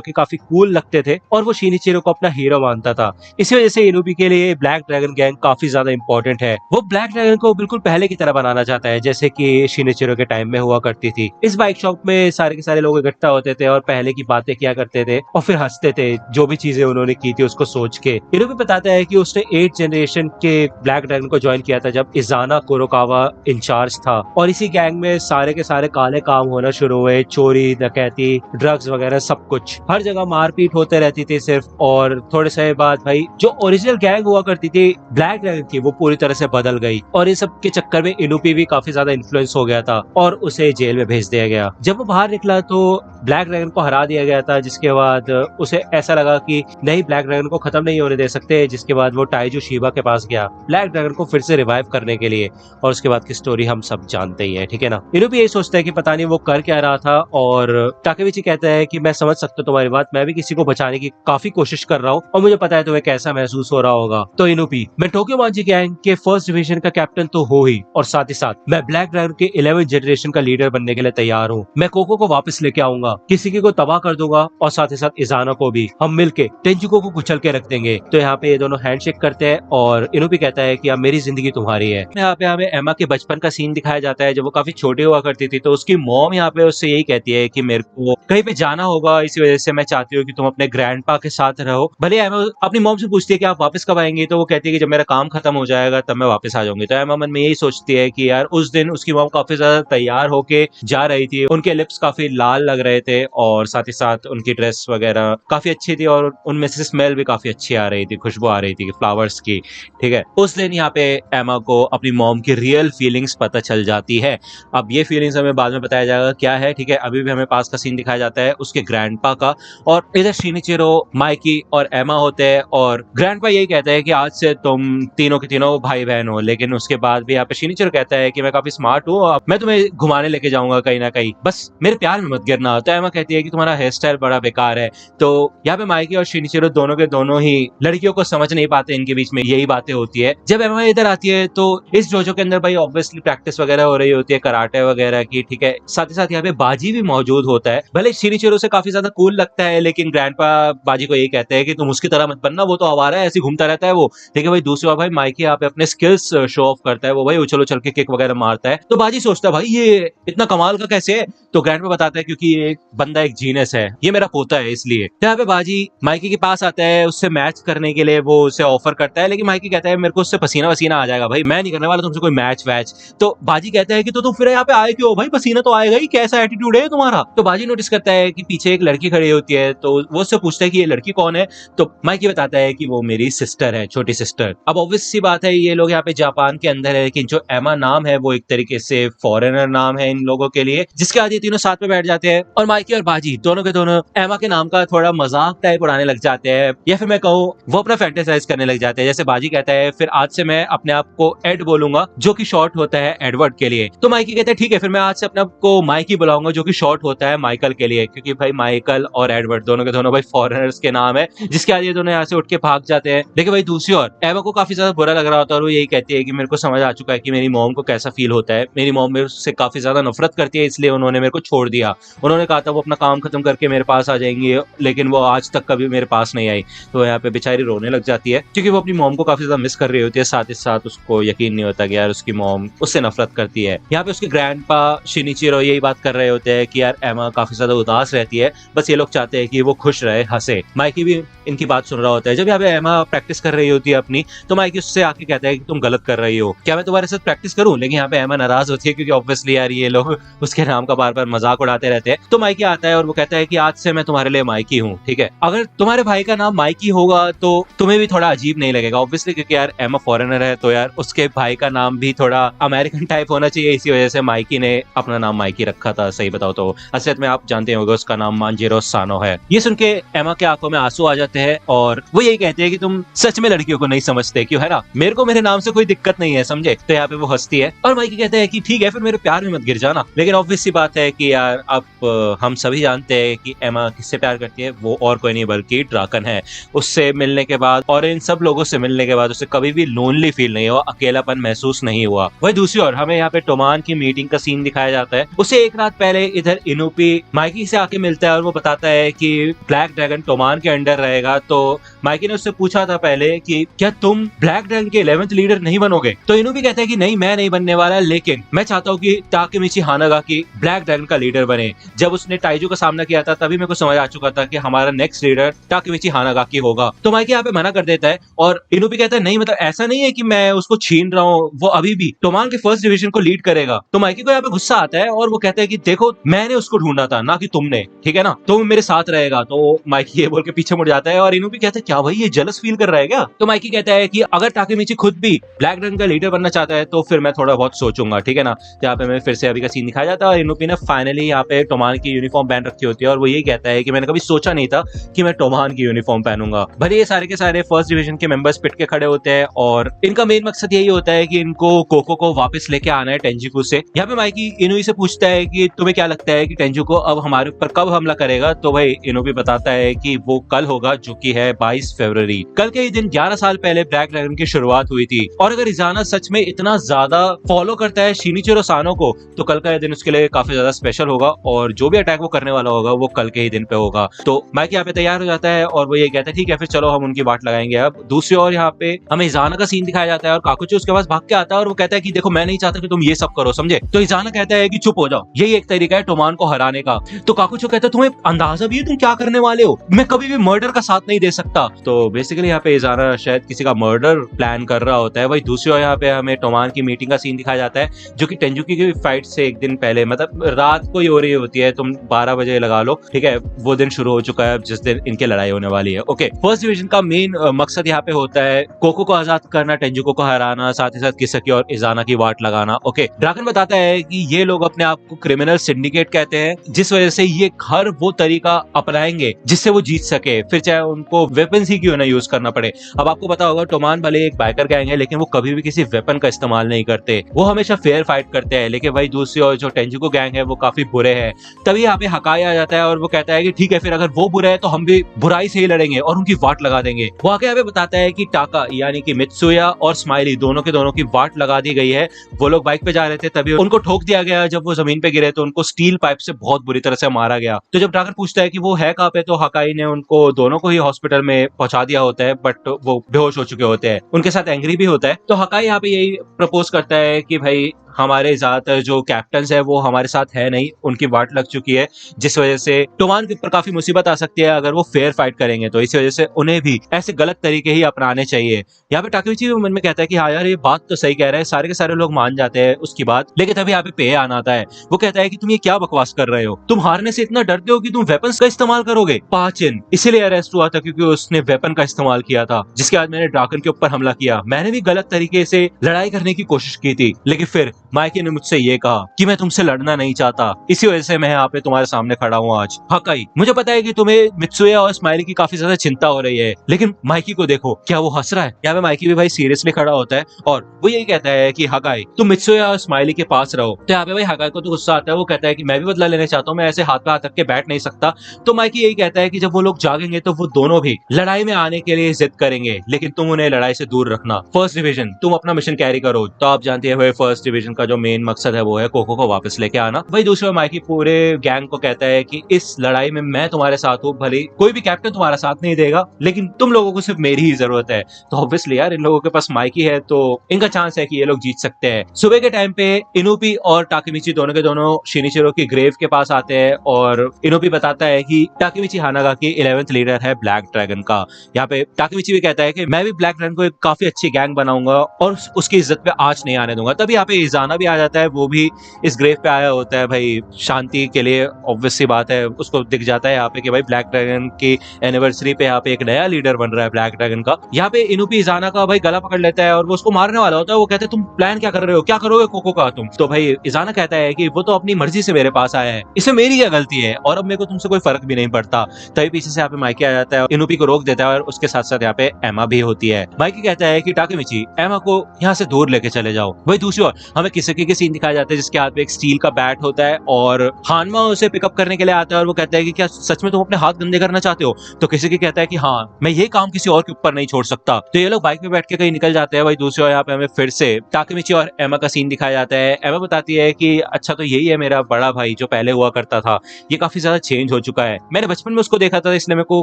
कि काफी कूल लगते थे और वो शिनिचिरो को अपना हीरो मानता था। इसी वजह से इनोबी के लिए ब्लैक ड्रैगन गैंग काफी ज्यादा इंपॉर्टेंट है। वो ब्लैक ड्रैगन को बिल्कुल पहले की तरह बनाना चाहता है जैसे कि शिनिचिरो के टाइम में हुआ करती थी। इस बाइक शॉप में सारे के सारे लोग इकट्ठा होते थे और पहले की बातें किया करते थे और फिर हंसते थे जो भी चीजें उन्होंने की थी उसको सोच के। इनोबी बताता है कि उसने 8th जनरेशन के ब्लैक ड्रैगन को ज्वाइन किया था जब इजाना कुरोकावा इंचार्ज था और इसी गैंग में सारे के सारे काले काम होना शुरू हुए, चोरी डकैती ड्रग्स वगैरह सब कुछ, हर जगह मारपीट होते रहती थी सिर्फ। और थोड़े समय बाद भाई जो ओरिजिनल गैंग हुआ करती थी ब्लैक ड्रैगन की वो पूरी तरह से बदल गई और इस सब के चक्कर में इनोबी भी काफी ज्यादा इन्फ्लुएंस हो गया था और उसे जेल में भेज दिया गया। जब वो बाहर निकला तो ब्लैक ड्रैगन को हरा दिया गया था, जिसके बाद उसे ऐसा लगा कि नहीं ब्लैक ड्रैगन को खत्म नहीं होने दे सकते, जिसके बाद वो टाइजू शिबा के पास गया ब्लैक ड्रैगन को फिर से रिवाइव करने के लिए और उसके बाद की स्टोरी हम सब जानते ही है, ठीक है ना। इनोबी यही सोचता है कि पता नहीं वो कर क्या रहा था और टाकेमिची कहता है कि मैं समझ सकता हूँ तुम्हारी बात, मैं भी किसी को बचाने की काफी कोशिश कर रहा हूँ और मुझे पता है तुम्हें कैसा महसूस हो रहा होगा। तो इनोबी मैं टोक्यो मांजी गैंग के 1st डिवीजन का कैप्टन तो हो ही और साथ ही साथ मैं ब्लैक ड्रैगन के 11th जनरेशन का लीडर बनने के लिए तैयार हूँ। मैं कोको को वापस लेके आऊंगा, किसी को तबाह कर दूंगा और साथ ही साथ इजाना को भी, हम मिलके टेंजुको को कुचल के रख देंगे। तो यहाँ पे ये दोनों हैंडशेक करते हैं और इनोबी कहता है कि अब मेरी जिंदगी तुम्हारी है। यहाँ पे हमें एमा के बचपन का सीन दिखाया जाता है जब वो काफी छोटी हुआ करती थी। तो उसकी मॉम यहाँ पे उससे यही कहती है कि मेरे को कहीं पे जाना होगा, इसी वजह से मैं चाहती हूँ कि तुम अपने ग्रैंडपा के साथ रहो। भले एमा अपनी मॉम से पूछती है कि आप वापस कब आएंगे, तो वो कहती है कि जब मेरा काम खत्म हो जाएगा तब मैं वापस आ जाऊंगी। तो एमा मन में यही सोचती है कि यार उस दिन उसकी मॉम काफी ज्यादा तैयार होके जा रही थी, उनके लिप्स काफी लाल लग रहे थे और साथ ही साथ उनकी ड्रेस वगैरह काफी अच्छी थी और उनमें से स्मेल भी काफी अच्छी आ रही थी, खुशबू आ रही थी फ्लावर्स की, ठीक है। उस दिन यहाँ पे एमा को अपनी मॉम की रियल फीलिंग्स पता चल जाती है। अब ये फीलिंग्स हमें बाद में बताया जाएगा क्या है, ठीक है। अभी भी हमें पास का सीन दिखाया जाता है उसके ग्रैंडपा का और इधर शिनिचिरो, माइकी और एमा होते हैं और ग्रैंडपा यही कहता है कि आज से तुम तीनों के तीनों भाई बहन हो। लेकिन उसके बाद भी यहाँ पे शिनिचिरो कहता है कि मैं काफी स्मार्ट हूँ, मैं तुम्हें घुमाने लेके जाऊंगा कहीं ना कहीं, बस मेरे प्यार में मत गिरना। तो एमा कहती है कि तुम्हारा हेयर स्टाइल बड़ा बेकार है। तो यहाँ पे माइकी और शिनिचिरो दोनों के दोनों ही लड़कियों को समझ नहीं पाते, इनके बीच में यही बातें होती है। जब एमा इधर आती है तो इस डोजो के अंदर भाई ऑब्वियसली प्रैक्टिस वगैरह हो रही होती है कराटे वगैरह की, ठीक है। साथ ही साथ यहाँ पे बाजी भी मौजूद होता है। भले शिनिचिरो से काफी ज्यादा कूल लगता है लेकिन ग्रैंडपा बाजी को यही कहते हैं कि तुम उसकी तरह मत बनना, वो तो आवारा है, ऐसे घूमता रहता है वो, ठीक है भाई। दूसरी बार भाई माइकी यहाँ पे अपने स्किल्स शो ऑफ करता है, वो भाई उछल उछल के किक वगैरह मारता है। तो बाजी सोचता है भाई ये इतना कमाल का कैसे है, तो ग्रैंडपा बताता है क्योंकि ये बंदा एक जीनियस है ये मेरा पोता है इसलिए। तो यहाँ पे बाजी माइकी के पास आता है उससे मैच करने के लिए, वो उसे ऑफर करता है, लेकिन माइकी कहता है मेरे को उससे पसीना वसीना आ जाएगा भाई, मैं नहीं करने वाला तुमसे कोई मैच वैच। तो बाजी कहता है कि तो तुम फिर यहाँ पे आए क्यों भाई, पसीना तो आएगा ही, कैसा एटीट्यूड है तुम्हारा। तो बाजी नोटिस करता है कि पीछे एक लड़की खड़ी होती है, तो वो उससे पूछता है कि ये लड़की कौन है। तो माइकी बताता है कि वो मेरी सिस्टर है, छोटी सिस्टर। अब ऑब्वियस सी बात है ये लोग यहाँ पे जापान के अंदर है, लेकिन जो एमा नाम है वो एक तरीके से फॉरेनर नाम है इन लोगों के लिए, जिसके बाद ये तीनों साथ में बैठ जाते हैं और माइकी और बाजी दोनों के दोनों एमा के नाम का थोड़ा मजाक टाइप उड़ाने लग जाते हैं, या फिर मैं कहूँ वो अपना फैंटेसाइज करने लग जाते हैं। जैसे बाजी कहता है फिर आज से मैं अपने आप को एड बोलूंगा, जो कि शॉर्ट होता है एडवर्ड के लिए। तो माइकी कहता है ठीक है, फिर मैं आज से अपने आप को माइकी बुलाऊंगा, जो कि शॉर्ट होता है माइकल के लिए, क्योंकि भाई माइकल और एडवर्ड दोनों के दोनों भाई फॉरेनर्स के नाम है। जिसके बाद ये दोनों यहाँ से उठ के भाग जाते हैं। लेकिन भाई दूसरी ओर एमा को काफी ज्यादा बुरा लग रहा होता है और वो यही कहती है कि मेरे को समझ आ चुका है कि मेरी मॉम को कैसा फील होता है, मेरी मॉम मेरे से काफी ज्यादा नफरत करती है, इसलिए उन्होंने मेरे को छोड़ दिया। उन्होंने कहा था वो अपना काम खत्म करके मेरे पास आ जाएंगी, लेकिन वो आज तक कभी मेरे पास नहीं आई। तो यहाँ पे बेचारी रोने लग जाती है, क्योंकि वो अपनी मॉम को काफी ज्यादा मिस कर रही होती है। साथ ही साथ उसको यकीन नहीं होता कि यार उसकी मॉम उससे नफरत करती है। यहाँ पे उसके ग्रैंडपा शिनिचिरो यही बात कर रहे होते हैं कि यार एमा काफी ज्यादा उदास रहती है, बस ये लोग चाहते हैं कि वो खुश रहे, हंसे। माइकी भी इनकी बात सुन रहा होता है। जब यहाँ पे एमा प्रैक्टिस कर रही होती है अपनी, तो माइकी उससे आके कहता है कि तुम गलत कर रही हो, क्या मैं तुम्हारे साथ प्रैक्टिस करूं? लेकिन यहाँ पे एमा नाराज होती है, क्योंकि ऑब्वियसली यार ये लोग उसके नाम का बार बार मजाक उड़ाते रहते हैं। तो माइकी आता है और वो कहता है कि आज से मैं तुम्हारे लिए माइकी हूँ, ठीक है। अगर तुम्हारे भाई का नाम माइकी होगा तो तुम्हें भी थोड़ा अजीब नहीं लगेगा, ऑब्वियसली, क्योंकि यार एमा फॉरेनर है, तो यार उसके भाई का नाम भी थोड़ा अमेरिकन टाइप होना चाहिए। इसी वजह से माइकी ने अपना नाम माइकी रखा था। सही बताओ तो असलियत में आप जानते होंगे उसका नाम मांजिरो सानो है। ये सुन के एमा के आंखों में आंसू आ जाते हैं और वो यही कहते हैं कि तुम सच में लड़कियों को नहीं समझते, क्यों है ना, मेरे को मेरे नाम से कोई दिक्कत नहीं है, समझे। तो यहाँ पे वो हंसती है और माइकी कहते हैं कि ठीक है, फिर मेरे प्यार में मत गिर जाना। लेकिन ऑब्वियस सी बात है कि यार अब हम सभी जानते हैं कि एमा किससे प्यार करती है, वो और कोई नहीं बल्कि ड्राकन है। उससे मिलने के बाद और इन सब लोगों से मिलने के बाद उसे कभी भी लोनली फील नहीं हुआ, अकेलापन महसूस नहीं हुआ। वही दूसरी ओर हमें यहाँ पे टोमान की मीटिंग का सीन दिखाया जाता है। उसे एक रात पहले इधर इनुपी माइकी से आके मिलता है और वो बताता है कि ब्लैक ड्रैगन टोमान के अंडर रहेगा। तो माइकी ने उससे पूछा था पहले कि क्या तुम ब्लैक ड्रैगन के 11th लीडर नहीं बनोगे? तो इनुपी कहता है कि नहीं, मैं नहीं बनने वाला, लेकिन मैं चाहता हूँ कि ताकेमिची हानागाकी ब्लैक ड्रैगन का लीडर बने। जब उसने टाइजू का सामना किया था तभी मेरे को समझ आ चुका था कि हमारा नेक्स्ट लीडर ताकेमिची हानागाकी होगा। तो माइकी यहाँ पे मना कर देता है और इनुपी कहता है नहीं, मतलब ऐसा नहीं है कि मैं उसको छीन रहा हूँ, वो अभी भी टोमान के फर्स्ट डिवीजन को लीड करेगा। तो माइकी को यहाँ पे गुस्सा आता है और वो कहता है कि देखो मैंने उसको ढूंढा था, ना कि तुमने, ठीक है ना, तुम मेरे साथ रहेगा। तो माइकी ये बोल के पीछे मुड़ जाता है और इनुपी कहता है क्या भाई ये जलस फील कर रहा है क्या? तो माइकी कहता है कि अगर ताकेमिची खुद भी ब्लैक ड्रैगन का लीडर बनना चाहता है तो फिर मैं थोड़ा बहुत सोचूंगा, ठीक है ना। तो यहाँ पे मैं फिर से अभी का सीन दिखाया जाता है और इनुपी ने फाइनली यहाँ पे टोमान की यूनिफॉर्म पहन रखी होती है और वो यही कहता है कि मैंने कभी सोचा नहीं था कि मैं टोमान की यूनिफॉर्म पहनूंगा। भले ये सारे के सारे फर्स्ट डिवीजन के मेंबर्स पिट के खड़े होते हैं और इनका मेन मकसद यही होता है कि इनको कोको को वापस लेके आना है टेंजिकू से। यहाँ पे माइकी इनुई से पूछता है कि तुम्हें क्या लगता है कि टेंजिकू अब हमारे ऊपर कब हमला करेगा? तो भाई इनुई बताता है कि वो कल होगा, जो कि है 22 फरवरी। कल के ही दिन 11 साल पहले ब्लैक ड्रैगन की शुरुआत हुई थी और अगर इजाना सच में इतना ज्यादा फॉलो करता है शिनिचिरो सानो को तो कल का दिन उसके लिए काफी ज्यादा स्पेशल होगा और जो भी अटैक वो करने वाला होगा वो कल के ही दिन पे होगा। तो माइकी यहाँ पे तैयार हो जाता है और वो ये कहता है ठीक है फिर चलो हम उनकी बात लगाएंगे। अब दूसरी ओर यहाँ पे हमें इजाना का सीन दिखाया जाता है और काकुचो उसके पास भाग के आता है और वो कहता है कि देखो मैं नहीं चाहता कि तुम ये सब करो, समझे। तो इजाना कहता है कि चुप हो जाओ, यही एक तरीका है टोमान को हराने का। तो काकुचो कहता है तुम्हें अंदाजा भी है तुम क्या करने वाले हो, मैं कभी भी मर्डर का साथ नहीं दे सकता। तो बेसिकली यहाँ पे इजाना शायद किसी का मर्डर प्लान कर रहा होता है। वही दूसरी ओर यहाँ पे हमें टोमान की मीटिंग का सीन दिखाया जाता है जो कि टेंजुकी की फाइट से एक दिन पहले, मतलब रात को ही हो रही होती है, तुम 12 बजे लगा लो, ठीक है, वो दिन शुरू हो चुका है जिस दिन इनकी लड़ाई होने वाली है। ओके, फर्स्ट डिवीजन का मेन मकसद यहाँ पे होता है कोको को आजाद करना, टेंजुको को हराना, साथ ही साथ किसकी और इजाना की वाट लगाना। ओके, ड्रैगन बताता है कि ये लोग अपने आप को क्रिमिनल सिंडिकेट कहते हैं, जिस वजह से ये हर वो तरीका अपनाएंगे जिससे वो जीत सके, फिर चाहे उनको वेपन्स ही क्यों ना यूज करना पड़े। अब आपको पता होगा टोमान भले एक बाइकर गैंग है लेकिन वो कभी भी किसी वेपन का इस्तेमाल नहीं करते, वो हमेशा फेयर फाइट करते हैं। लेकिन वही दूसरी ओर जो टेंजुको गैंग है वो काफी बुरे हैं। तभी यहाँ पे हकाई आ जाता है और वो कहता है कि ठीक है फिर अगर वो बुरे हैं तो हम भी बुराई से ही लड़ेंगे और उनकी वाट लगा देंगे। वो आगे यहाँ पे बताता है कि टाका यानी कि मित्सुया और स्माइली दोनों के दोनों की वाट लगा दी गई है। वो लोग बाइक पे जा रहे थे तभी उनको ठोक दिया गया, जब वो जमीन पे गिरे तो उनको स्टील पाइप से बहुत बुरी तरह से मारा गया। तो जब ड्रैगन पूछता है कि वो है कहाँ पे तो हकाई ने उनको दोनों को ही हॉस्पिटल में पहुंचा दिया होता है, बट वो बेहोश हो चुके होते हैं। उनके साथ एंग्री भी होता है। तो हकाई यहाँ पे यही प्रपोज करता है कि भाई हमारे ज्यादातर जो कैप्टन है वो हमारे साथ है नहीं, उनकी वाट लग चुकी है, जिस वजह से टोमान के ऊपर काफी मुसीबत आ सकती है अगर वो फेयर फाइट करेंगे। तो इसी वजह से उन्हें भी ऐसे गलत तरीके ही अपनाने चाहिए। यहाँ पे टाकेमिची भी मन में कहता है कि हाँ यार ये बात तो सही कह रहा है, सारे के सारे लोग मान जाते हैं उसकी बात, लेकिन तभी यहाँ पे पे आना आता है। वो कहता है कि तुम ये क्या बकवास कर रहे हो, तुम हारने से इतना डरते हो कि तुम वेपन्स का इस्तेमाल करोगे। पाचिन इसीलिए अरेस्ट हुआ था क्योंकि उसने वेपन का इस्तेमाल किया था, जिसके बाद मैंने ड्राकन के ऊपर हमला किया। मैंने भी गलत तरीके से लड़ाई करने की कोशिश की थी, लेकिन फिर माइकी ने मुझसे ये कहा कि मैं तुमसे लड़ना नहीं चाहता, इसी वजह से मैं यहाँ पे तुम्हारे सामने खड़ा हूँ आज। हकाई, मुझे पता है कि तुम्हें मित्सुया और स्माइली की काफी ज्यादा चिंता हो रही है, लेकिन माइकी को देखो, क्या वो हंस रहा है। यहाँ पे माइकी भी भाई सीरियसली खड़ा होता है और वो यही कहता है कि हकाई तुम मित्सुया और स्माइली के पास रहो। तो यहाँ पे भाई हकाई को तो गुस्सा आता है, वो कहता है कि मैं भी बदला लेने चाहता हूँ, मैं ऐसे हाथ पे हाथ रख के बैठ नहीं सकता। तो माइकी यही कहता है कि जब वो लोग जागेंगे तो वो दोनों भी लड़ाई में आने के लिए जिद करेंगे, लेकिन तुम उन्हें लड़ाई से दूर रखना। फर्स्ट डिवीजन तुम अपना मिशन कैरी करो। तो आप जानते हैं फर्स्ट डिवीजन का जो मेन मकसद है वो है कोको को वापस लेके आना। वही दूसरा माइकी पूरे गैंग को कहता है कि इस लड़ाई में मैं तुम्हारे साथ हूँ, भले कोई भी कैप्टन तुम्हारा साथ नहीं देगा, लेकिन तुम लोगों को सिर्फ मेरी ही जरूरत है। तो ऑब्वियसली यार इन लोगों के पास माइकी है तो इनका चांस है कि ये लोग जीत सकते हैं। सुबह के टाइम पे इनुपी और टाकेमिची दोनों के दोनों शिनिचिरो की ग्रेव के पास आते हैं और इनुपी बताता है कि टाकेमिची हानागाकी 11th लीडर है ब्लैक ड्रैगन का। यहाँ पे टाकेमिची भी कहता है कि मैं भी ब्लैक ड्रैगन को एक काफी अच्छी गैंग बनाऊंगा और उसकी इज्जत पे आंच नहीं आने दूंगा। तभी यहाँ पे इजाना भी आ जाता है, वो भी इस ग्रेव पे आया होता है भाई शांति के लिए। ऑब्वियसली बात है, उसको दिख जाता है यहाँ पे कि भाई ब्लैक ड्रैगन की एनिवर्सरी पे यहाँ पे एक नया लीडर बन रहा है ब्लैक ड्रैगन का। यहाँ पे इनुपी इजाना का भाई गला पकड़ लेता है और वो उसको मारने वाला होता है। वो कहते हैं तुम प्लान क्या कर रहे हो, क्या करोगे कोको का तुम। तो भाई इजाना कहता है कि वो तो अपनी मर्जी से मेरे पास आया है, इसमें मेरी क्या गलती है और अब मेरे को तुमसे कोई फर्क भी नहीं पड़ता। तभी पीछे से यहाँ पे माइकी आ जाता है, इनुपी को रोक देता है और उसके साथ साथ यहाँ पे एमा भी होती है। माइकी कहता है कि टाकेमिची एमा को यहाँ से दूर लेके चले जाओ। वही दूसरी ओर हमें किसकी के सीन दिखाया जाता है जिसके हाथ में एक स्टील का बैट होता है और हानमा उसे पिकअप करने के लिए आता है और वो कहता है कि क्या सच में तुम अपने हाथ गंदे करना चाहते हो। तो किसी की कहता है कि हाँ मैं ये काम किसी और के ऊपर नहीं छोड़ सकता। तो ये लोग बाइक पे बैठ के कहीं निकल जाते हैं। वही दूसरी ओर यहाँ पे हमें फिर से टाकेमिची और एमा का सीन दिखाया जाता है। एमा बताती है कि अच्छा तो यही है मेरा बड़ा भाई जो पहले हुआ करता था, ये काफी ज्यादा चेंज हो चुका है, मैंने बचपन में उसको देखा था इसलिए मेरे को